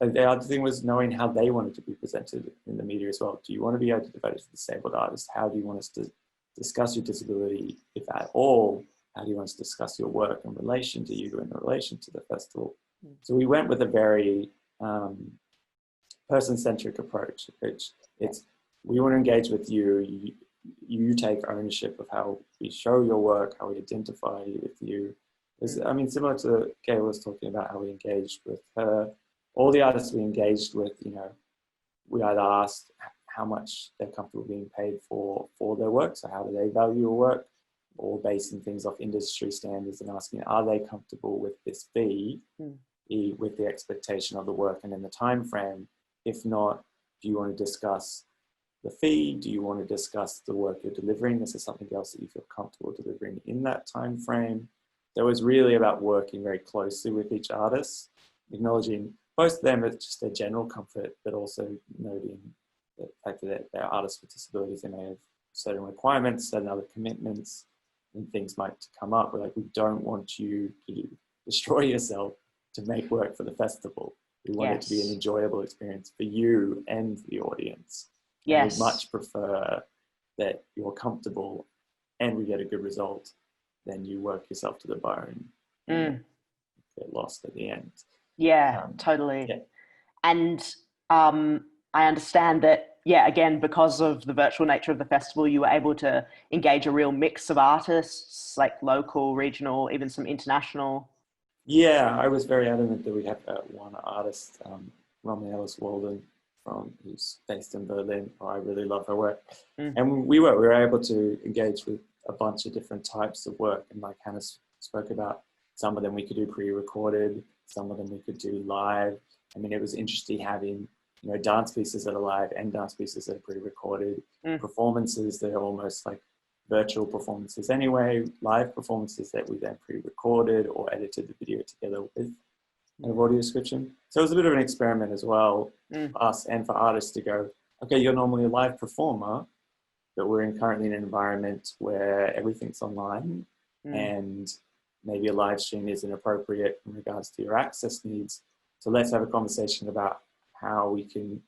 the other thing was knowing how they wanted to be presented in the media as well. Do you want to be identified as a disabled artist? How do you want us to discuss your disability, if at all? How do you want us to discuss your work in relation to you, in relation to the festival? So we went with a very person-centric approach, which we want to engage with you. You take ownership of how we show your work, how we identify with you. I mean, similar to Gayle was talking about how we engaged with her. All the artists we engaged with, we either asked how much they're comfortable being paid for their work, so how do they value your work, or basing things off industry standards and asking, are they comfortable with this fee, with the expectation of the work and in the time frame? If not, do you want to discuss the fee? Do you want to discuss the work you're delivering? Is there something else that you feel comfortable delivering in that time frame? So it was really about working very closely with each artist, acknowledging both of them as just their general comfort, but also noting the fact that they're artists with disabilities. They may have certain requirements, certain other commitments, and things might come up. We're like, we don't want you to destroy yourself to make work for the festival. We want it to be an enjoyable experience for you and the audience. Yes. We'd much prefer that you're comfortable and we get a good result than you work yourself to the bone and get lost at the end. Yeah, totally. Yeah. And I understand that, again, because of the virtual nature of the festival, you were able to engage a real mix of artists, like local, regional, even some international. Yeah, I was very adamant that we have one artist, Romney Ellis Walden, who's based in Berlin. I really love her work. And we were able to engage with a bunch of different types of work. And like Hanna spoke about, some of them we could do pre-recorded, some of them we could do live. I mean, it was interesting having, dance pieces that are live and dance pieces that are pre-recorded, performances that are almost like virtual performances anyway, live performances that we then pre-recorded or edited the video together with an audio description. So it was a bit of an experiment as well, for us and for artists to go, okay, you're normally a live performer, but we're currently in an environment where everything's online and maybe a live stream isn't appropriate in regards to your access needs. So let's have a conversation about how we can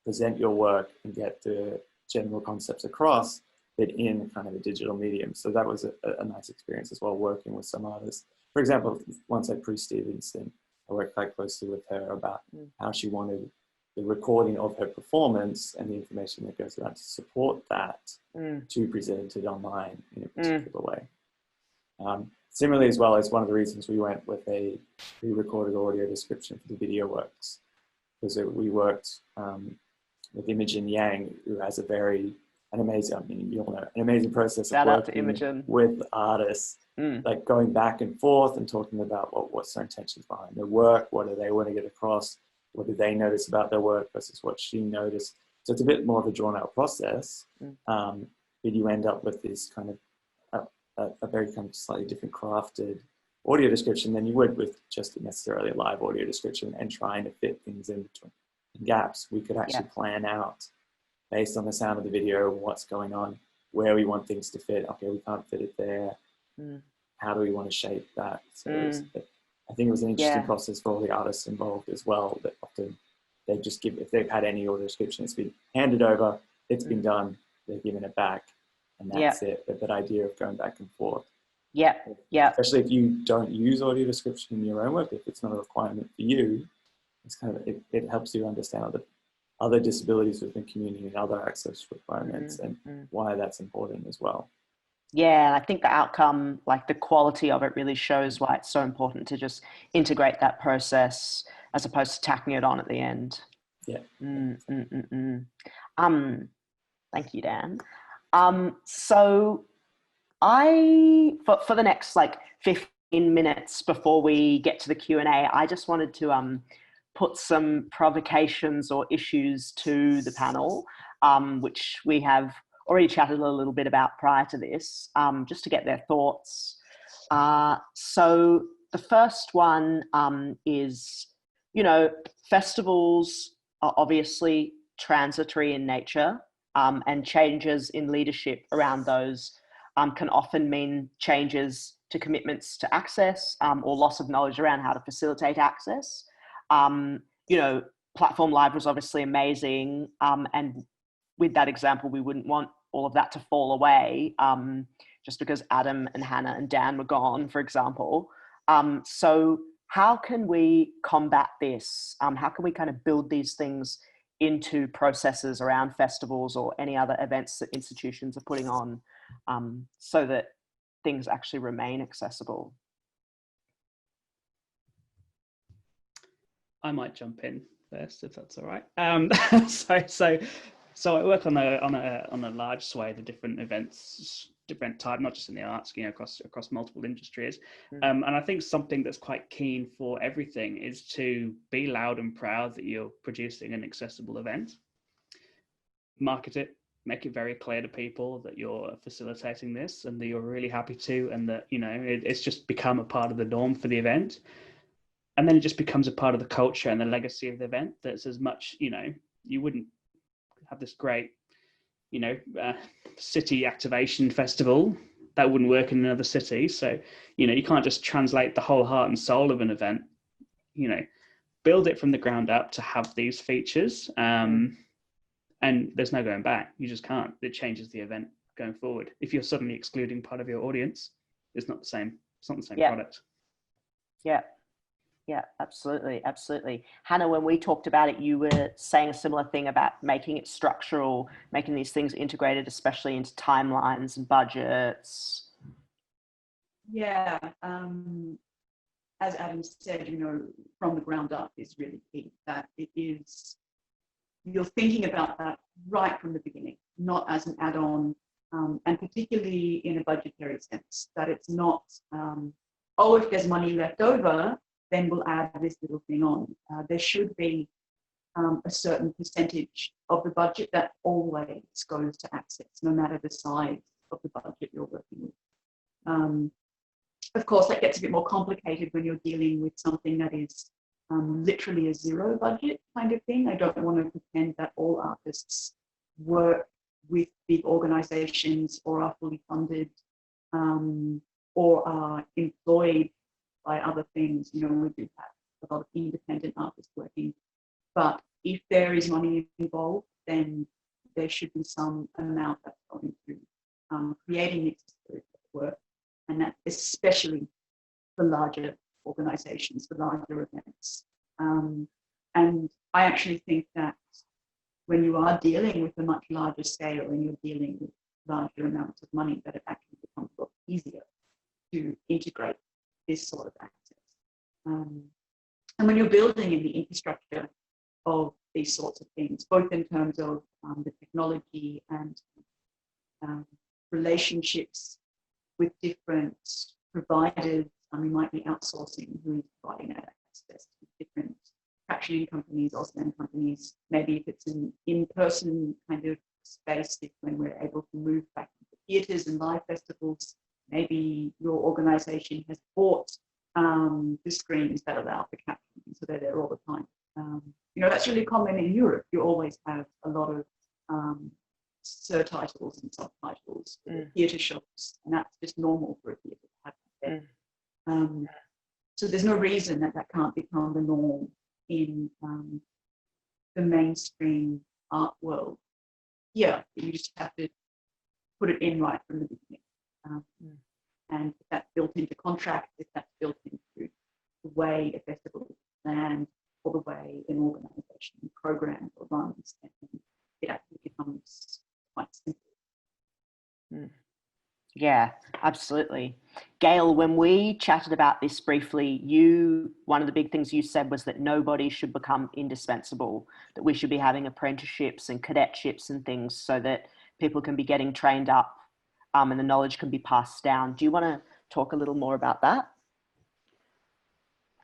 present your work and get the general concepts across, but in kind of a digital medium. So that was a nice experience as well, working with some artists. For example, once like Prue Stevenson, I worked quite closely with her about how she wanted the recording of her performance and the information that goes around to support that to be presented online in a particular way. Similarly, as well, as one of the reasons we went with a pre-recorded audio description for the video works, because we worked with Imogen Yang, who has an amazing process of working with artists, like going back and forth and talking about what's their intentions behind their work, what do they want to get across, what did they notice about their work versus what she noticed. So it's a bit more of a drawn out process, but you end up with this kind of a very kind of slightly different crafted audio description than you would with just necessarily a live audio description and trying to fit things in between gaps. We could actually plan out based on the sound of the video, what's going on, where we want things to fit. Okay, we can't fit it there. How do we want to shape that? So I think it was an interesting process for all the artists involved as well, that often they just give, if they've had any audio description, it's been handed over, it's been done, they're giving it back, and that's it. But that idea of going back and forth. Especially if you don't use audio description in your own work, if it's not a requirement for you, it's kind of, it helps you understand other disabilities within the community and other access requirements and why that's important as well. Yeah, I think the outcome, like the quality of it, really shows why it's so important to just integrate that process as opposed to tacking it on at the end. Thank you, Dan. So for the next like 15 minutes before we get to the Q&A, I just wanted to put some provocations or issues to the panel, which we have already chatted a little bit about prior to this, just to get their thoughts. So the first one is, festivals are obviously transitory in nature, and changes in leadership around those can often mean changes to commitments to access, or loss of knowledge around how to facilitate access. You know, platform live was obviously amazing, and with that example, we wouldn't want all of that to fall away just because Adam and Hannah and Dan were gone, for example. So how can we combat this? How can we kind of build these things into processes around festivals or any other events that institutions are putting on, so that things actually remain accessible? I might jump in first, if that's all right. So I work on a large swathe of different events, different type, not just in the arts, you know, across multiple industries. And I think something that's quite keen for everything is to be loud and proud that you're producing an accessible event. Market it, make it very clear to people that you're facilitating this and that you're really happy to, and that, you know, it's just become a part of the norm for the event. And then it just becomes a part of the culture and the legacy of the event. That's as much, you know, you wouldn't have this great, you know, city activation festival that wouldn't work in another city. So, you know, you can't just translate the whole heart and soul of an event, you know, build it from the ground up to have these features. And there's no going back. You just can't. It changes the event going forward. If you're suddenly excluding part of your audience, it's not the same. It's not the same product. Yeah, absolutely. Hannah, when we talked about it, you were saying a similar thing about making it structural, making these things integrated, especially into timelines and budgets. Yeah, as Adam said, you know, from the ground up is really key. That it is, you're thinking about that right from the beginning, not as an add-on, and particularly in a budgetary sense, that it's not, oh, if there's money left over, then we'll add this little thing on. There should be a certain percentage of the budget that always goes to access, no matter the size of the budget you're working with. Of course, that gets a bit more complicated when you're dealing with something that is literally a zero budget kind of thing. I don't want to pretend that all artists work with big organizations or are fully funded or are employed by other things. You know, we do have a lot of independent artists working, but if there is money involved, then there should be some amount that's going to creating necessary work, and that especially for larger organizations, for larger events. And I actually think that when you are dealing with a much larger scale and you're dealing with larger amounts of money, that it actually becomes a lot easier to integrate this sort of access. And when you're building in the infrastructure of these sorts of things, both in terms of the technology and relationships with different providers, we might be outsourcing who's providing that access to different fractioning companies, Auslan companies. Maybe if it's an in-person kind of space, if when we're able to move back into theatres and live festivals, maybe your organisation has bought the screens that allow for captioning, so they're there all the time. You know, that's really common in Europe. You always have a lot of surtitles and subtitles for theatre shows, and that's just normal for a theatre to have that. So there's no reason that that can't become the norm in the mainstream art world. Yeah, you just have to put it in right from the beginning. And if that's built into contracts, if that's built into the way a festival is planned or the way an organisation programs or runs, then it actually becomes quite simple. Yeah, absolutely. Gayle, when we chatted about this briefly, one of the big things you said was that nobody should become indispensable, that we should be having apprenticeships and cadetships and things so that people can be getting trained up and the knowledge can be passed down. Do you want to talk a little more about that?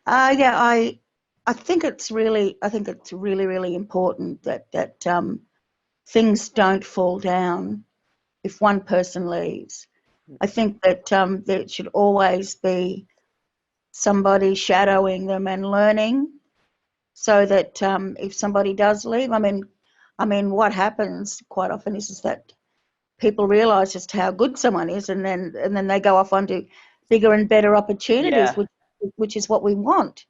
Yeah, I think it's really really important that things don't fall down if one person leaves. I think that there should always be somebody shadowing them and learning, so that if somebody does leave, I mean, what happens quite often is that people realise just how good someone is, and then they go off onto bigger and better opportunities, Yeah. which is what we want.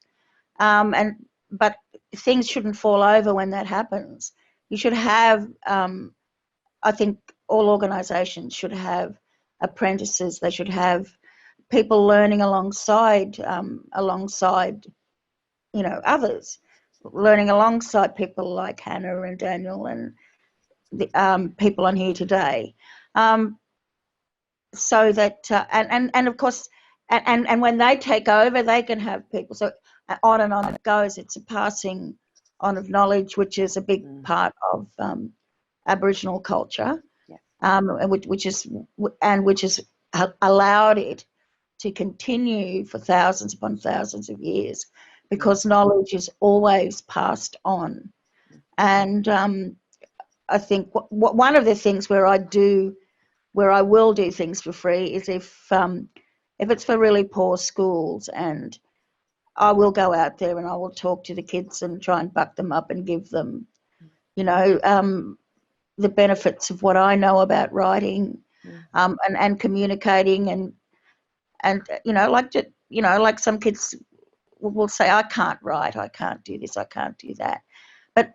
But things shouldn't fall over when that happens. You should have, I think all organisations should have apprentices. They should have people learning alongside others, learning alongside people like Hanna and Daniel and the people on here today, so that and of course and when they take over, they can have people. So on and on it goes. It's a passing on of knowledge, which is a big part of Aboriginal culture, and which is allowed it to continue for thousands upon thousands of years, because knowledge is always passed on. And I think one of the things where I will do things for free is if it's for really poor schools, and I will go out there and I will talk to the kids and try and buck them up and give them, the benefits of what I know about writing, and communicating, and like some kids will say, I can't write, I can't do this, I can't do that. But,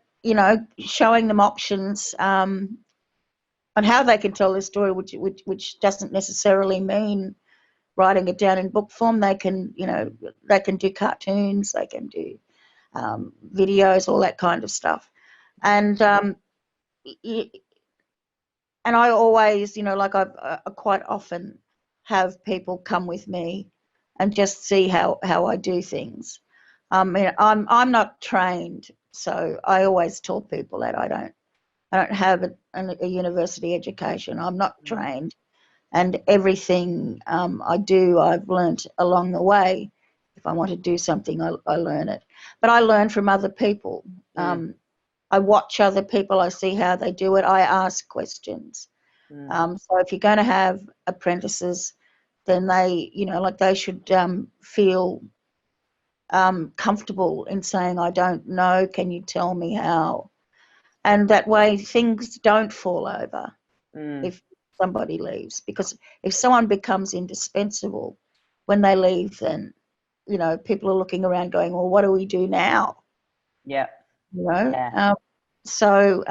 showing them options on how they can tell their story, which doesn't necessarily mean writing it down in book form. They can, they can do cartoons, they can do videos, all that kind of stuff. And I always, I quite often have people come with me and just see how I do things. I'm not trained, so I always tell people that I don't have a university education. I'm not trained, and everything I do, I've learnt along the way. If I want to do something, I learn it. But I learn from other people. I watch other people. I see how they do it. I ask questions. So if you're going to have apprentices, then they, they should feel comfortable in saying, I don't know, can you tell me how? And that way things don't fall over if somebody leaves. Because if someone becomes indispensable when they leave, then, people are looking around going, well, what do we do now? Yeah. So,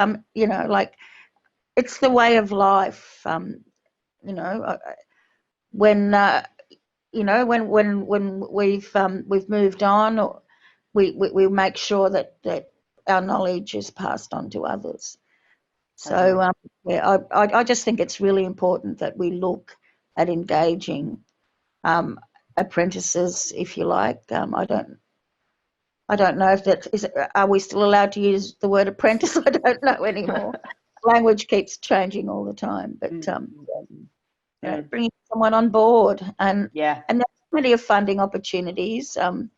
it's the way of life. When we've moved on, we make sure that our knowledge is passed on to others. So I just think it's really important that we look at engaging apprentices, if you like. I don't know if that is. Are we still allowed to use the word apprentice? I don't know anymore. Language keeps changing all the time, but bringing someone on board, and there's plenty of funding opportunities, to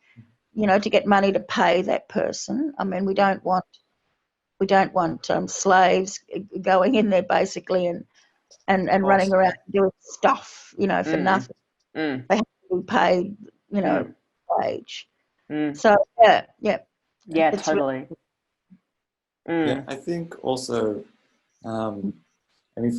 get money to pay that person. I mean, we don't want slaves going in there basically and running around doing stuff, for nothing. They have to be paid, wage. So yeah, it's totally. Yeah, I think also, for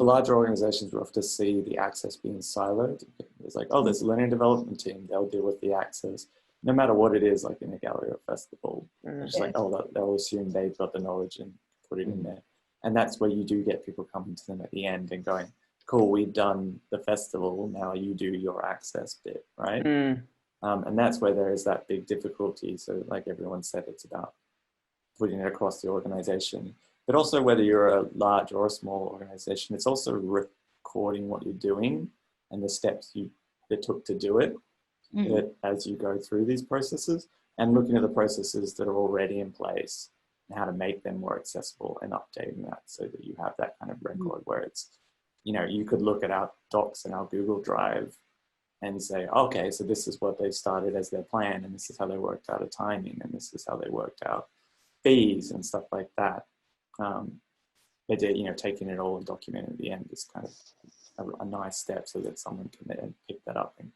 larger organizations, we often see the access being siloed. It's like, oh, there's a learning development team, they'll deal with the access. No matter what it is, like in a gallery or festival, it's just like, oh, they'll assume they've got the knowledge and put it in there. And that's where you do get people coming to them at the end and going, cool, we've done the festival, now you do your access bit, right? And that's where there is that big difficulty. So like everyone said, it's about putting it across the organization. But also whether you're a large or a small organization, it's also recording what you're doing and the steps that took to do it as you go through these processes, and looking at the processes that are already in place and how to make them more accessible and updating that so that you have that kind of record where it's, you could look at our docs and our Google Drive and say, okay, so this is what they started as their plan, and this is how they worked out a timing, and this is how they worked out fees and stuff like that. But taking it all and documenting at the end is kind of a nice step so that someone can then pick that up and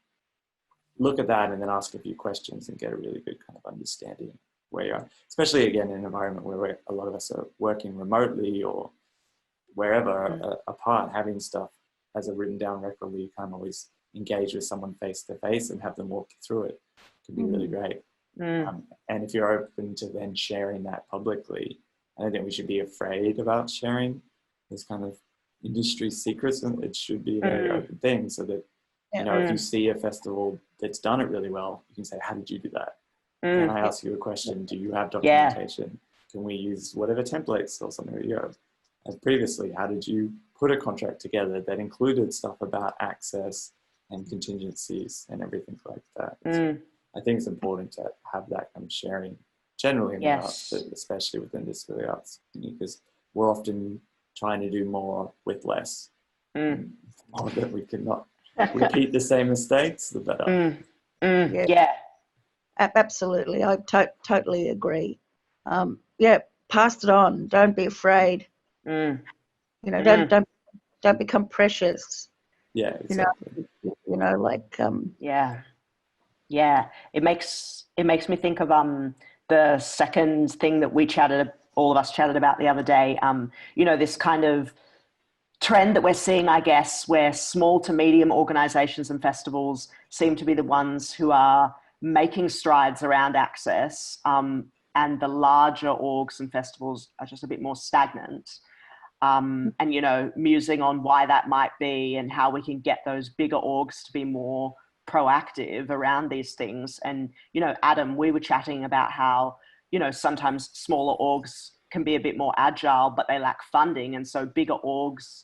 look at that and then ask a few questions and get a really good kind of understanding where you are. Especially again in an environment where a lot of us are working remotely or wherever apart, having stuff as a written down record where you can't always engage with someone face to face and have them walk you through it can be really great. And if you're open to then sharing that publicly, I don't think we should be afraid about sharing this kind of industry secrets, and it should be a very open thing, so that you know, if you see a festival that's done it really well, you can say, how did you do that? Can I ask you a question? Do you have documentation? Can we use whatever templates or something that you have? As previously, how did you put a contract together that included stuff about access and contingencies and everything like that? So I think it's important to have that kind of sharing generally in the arts, but especially within disability arts, because we're often trying to do more with less. More that we cannot repeat the same mistakes, the better. Absolutely, I totally agree. Pass it on. Don't be afraid. You know, don't become precious. Yeah, exactly. You know, like It makes me think of the second thing that all of us chatted about the other day. You know, this kind of trend that we're seeing, I guess, where small to medium organizations and festivals seem to be the ones who are making strides around access, and the larger orgs and festivals are just a bit more stagnant. And, you know, musing on why that might be and how we can get those bigger orgs to be more proactive around these things. And, you know, Adam, we were chatting about how, you know, sometimes smaller orgs can be a bit more agile, but they lack funding. And so bigger orgs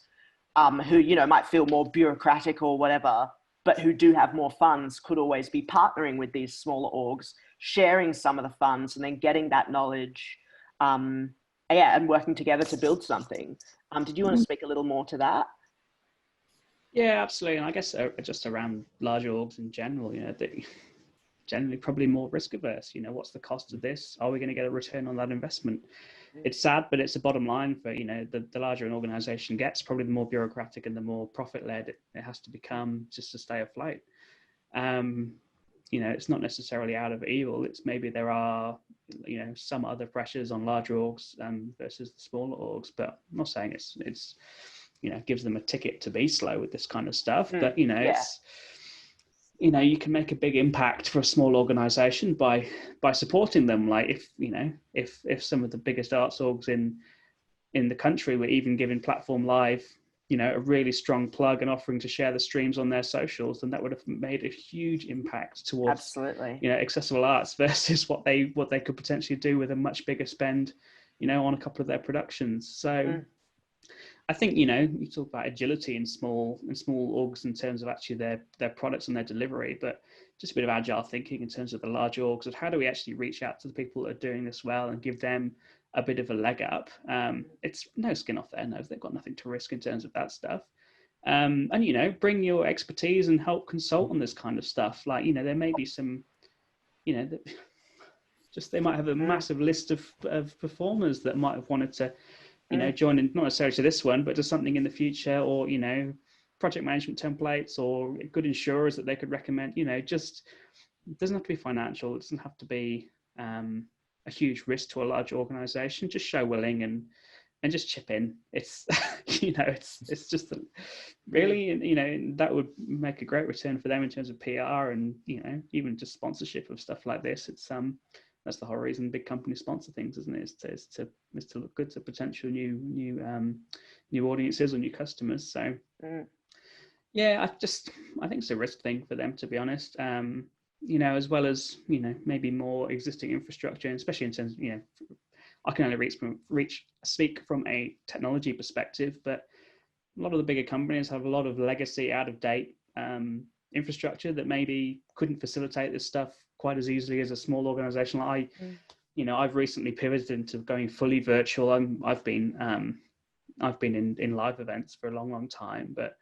who, you know, might feel more bureaucratic or whatever, but who do have more funds, could always be partnering with these smaller orgs, sharing some of the funds, and then getting that knowledge, and working together to build something. Did you want to speak a little more to that? Yeah, absolutely. And I guess just around larger orgs in general, you know, they generally probably more risk averse. You know, what's the cost of this? Are we going to get a return on that investment? It's sad, but it's a bottom line for, you know, the larger an organization gets, probably the more bureaucratic and the more profit led it has to become just to stay afloat. You know, it's not necessarily out of evil. It's maybe there are, you know, some other pressures on larger orgs versus the smaller orgs, but I'm not saying it's, you know, gives them a ticket to be slow with this kind of stuff, but, you know, it's, you know, you can make a big impact for a small organization by supporting them. Like if, you know, if some of the biggest arts orgs in the country were even giving Platform Live, you know, a really strong plug and offering to share the streams on their socials, then that would have made a huge impact towards, you know, accessible arts versus what they could potentially do with a much bigger spend, you know, on a couple of their productions. So I think, you know, you talk about agility in small orgs in terms of actually their products and their delivery, but just a bit of agile thinking in terms of the large orgs of how do we actually reach out to the people that are doing this well and give them a bit of a leg up. It's no skin off their nose. They've got nothing to risk in terms of that stuff. And, you know, bring your expertise and help consult on this kind of stuff. Like, you know, there may be some, you know, they might have a massive list of performers that might have wanted to, you know, join in, not necessarily to this one, but to something in the future, or, you know, project management templates or good insurers that they could recommend. You know, just, it doesn't have to be financial. It doesn't have to be a huge risk to a large organization. Just show willing and just chip in. It's, you know, it's just really, you know, that would make a great return for them in terms of PR and, you know, even just sponsorship of stuff like this. It's, that's the whole reason big companies sponsor things, isn't it? Is to look good to potential new audiences or new customers. So yeah, I think it's a risk thing for them, to be honest. You know, as well as, you know, maybe more existing infrastructure, and especially in terms of, you know, I can only speak from a technology perspective, but a lot of the bigger companies have a lot of legacy, out of date infrastructure that maybe couldn't facilitate this stuff quite as easily as a small organization. Like you know, I've recently pivoted into going fully virtual. I've been in live events for a long time, but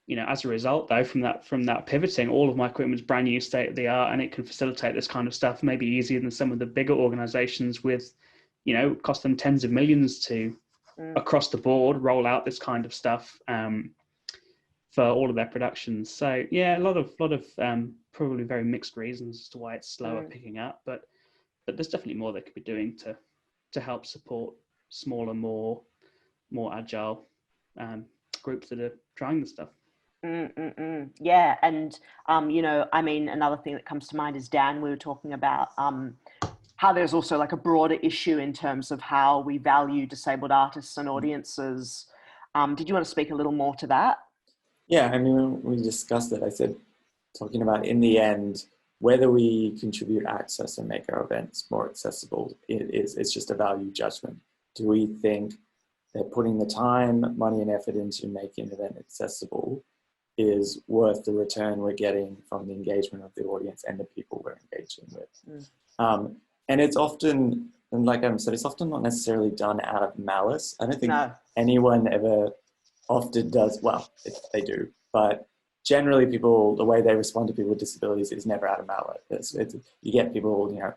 you know, as a result though, from that pivoting, all of my equipment's brand new, state of the art, and it can facilitate this kind of stuff maybe easier than some of the bigger organizations with, you know, cost them tens of millions to across the board roll out this kind of stuff for all of their productions. So yeah, a lot of probably very mixed reasons as to why it's slower picking up, but there's definitely more they could be doing to help support smaller, more agile groups that are trying this stuff. Yeah, and you know, I mean, another thing that comes to mind is, Dan, we were talking about how there's also like a broader issue in terms of how we value disabled artists and audiences. Did you want to speak a little more to that? Yeah, I mean, when we discussed it, I said, talking about in the end, whether we contribute access and make our events more accessible, it's just a value judgment. Do we think that putting the time, money, and effort into making an event accessible is worth the return we're getting from the engagement of the audience and the people we're engaging with? And it's often, and like Adam said, it's often not necessarily done out of malice. I don't think anyone ever often does, well, they do, but generally people, the way they respond to people with disabilities is never out of malice. You get people, you know,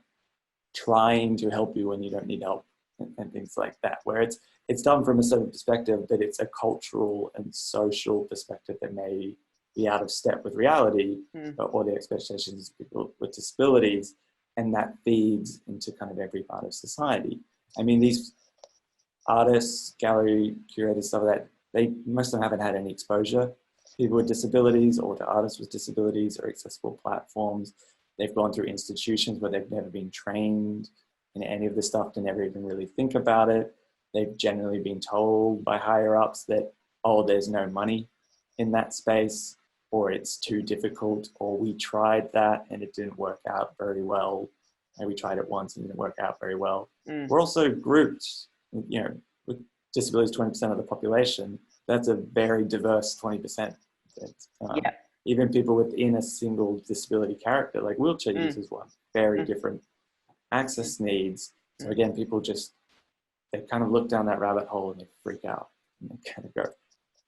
trying to help you when you don't need help and things like that, where it's done from a certain perspective, but it's a cultural and social perspective that may be out of step with reality or the expectations of people with disabilities, and that feeds into kind of every part of society. I mean, these artists, gallery curators, stuff like that, most of them haven't had any exposure to people with disabilities or to artists with disabilities or accessible platforms. They've gone through institutions where they've never been trained in any of this stuff to never even really think about it. They've generally been told by higher ups that, oh, there's no money in that space, or it's too difficult, or we tried that and it didn't work out very well. And we tried it once and it didn't work out very well. We're also grouped, you know, with disabilities, 20% of the population. That's a very diverse 20%. Even people within a single disability character, like wheelchair users, one very different access needs. So again, people just, they kind of look down that rabbit hole and they freak out and they kind of go,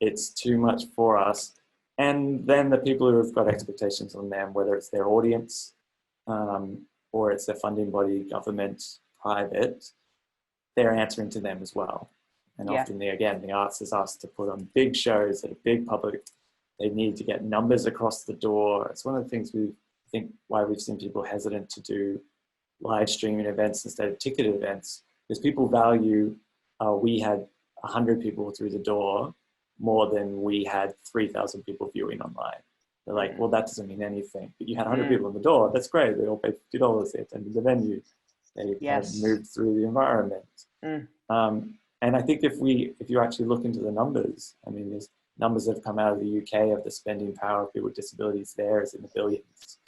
it's too much for us. And then the people who have got expectations on them, whether it's their audience or it's their funding body, government, private, they're answering to them as well. And often, the arts is asked to put on big shows at a big public. They need to get numbers across the door. It's one of the things we think why we've seen people hesitant to do live streaming events instead of ticketed events, because people value, we had 100 people through the door more than we had 3,000 people viewing online. They're like, well, that doesn't mean anything. But you had 100 people in the door. That's great. They all paid $50. They attended the venue. They kind of moved through the environment. And I think if you actually look into the numbers, I mean, there's numbers that have come out of the UK of the spending power of people with disabilities there is in the billions.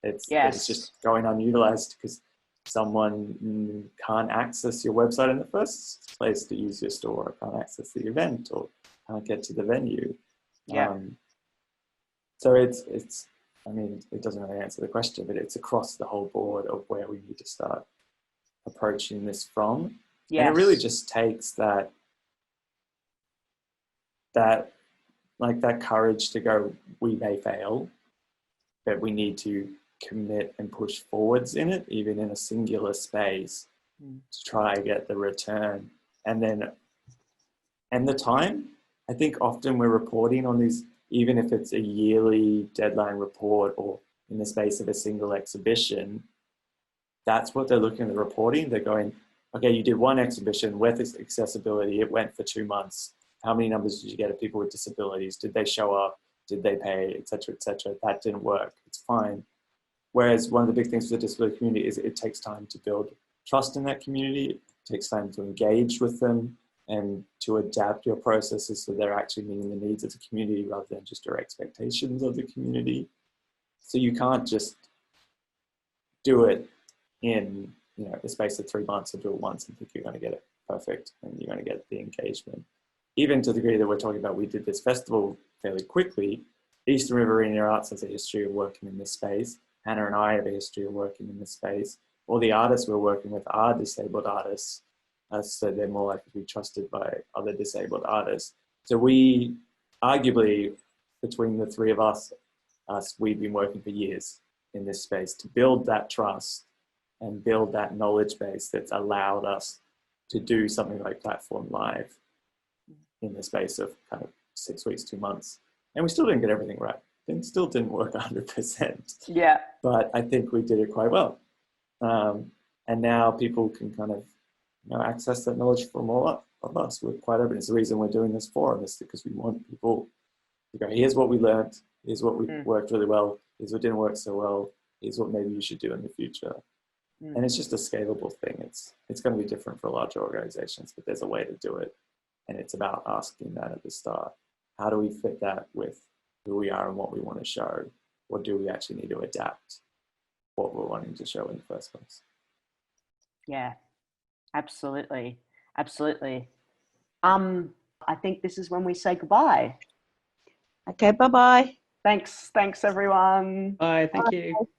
It's just going unutilized because someone can't access your website in the first place to use your store, or can't access the event, or can't get to the venue. So it's, I mean, it doesn't really answer the question, but it's across the whole board of where we need to start approaching this from. And it really just takes that courage to go, we may fail, but we need to commit and push forwards in it, even in a singular space, to try and get the return. And the time, I think often we're reporting on these, even if it's a yearly deadline report or in the space of a single exhibition, that's what they're looking at the reporting. They're going, okay, you did one exhibition with accessibility, it went for 2 months. How many numbers did you get of people with disabilities? Did they show up? Did they pay, et cetera, et cetera? That didn't work, it's fine. Whereas one of the big things for the disability community is it takes time to build trust in that community. It takes time to engage with them and to adapt your processes so they're actually meeting the needs of the community rather than just your expectations of the community. So you can't just do it in, you know, the space of 3 months or do it once and think you're going to get it perfect and you're going to get the engagement. Even to the degree that we're talking about, we did this festival fairly quickly. Eastern Riverina Arts has a history of working in this space. Hanna and I have a history of working in this space. All the artists we're working with are disabled artists, so they're more likely to be trusted by other disabled artists. So we, arguably, between the three of us, we've been working for years in this space to build that trust and build that knowledge base that's allowed us to do something like Platform Live in the space of kind of 6 weeks, 2 months. And we still didn't get everything right. Things still didn't work 100%. Yeah. But I think we did it quite well. And now people can kind of, you know, access that knowledge from all of us. We're quite open. It's the reason we're doing this forum, is because we want people to go, here's what we learned, here's what we worked really well, here's what didn't work so well, here's what maybe you should do in the future. And it's just a scalable thing. It's going to be different for larger organizations, but there's a way to do it. And it's about asking that at the start. How do we fit that with who we are and what we want to show? Or do we actually need to adapt what we're wanting to show in the first place? Yeah, absolutely. Absolutely. I think this is when we say goodbye. Okay, bye-bye. Thanks everyone. Bye, thank you.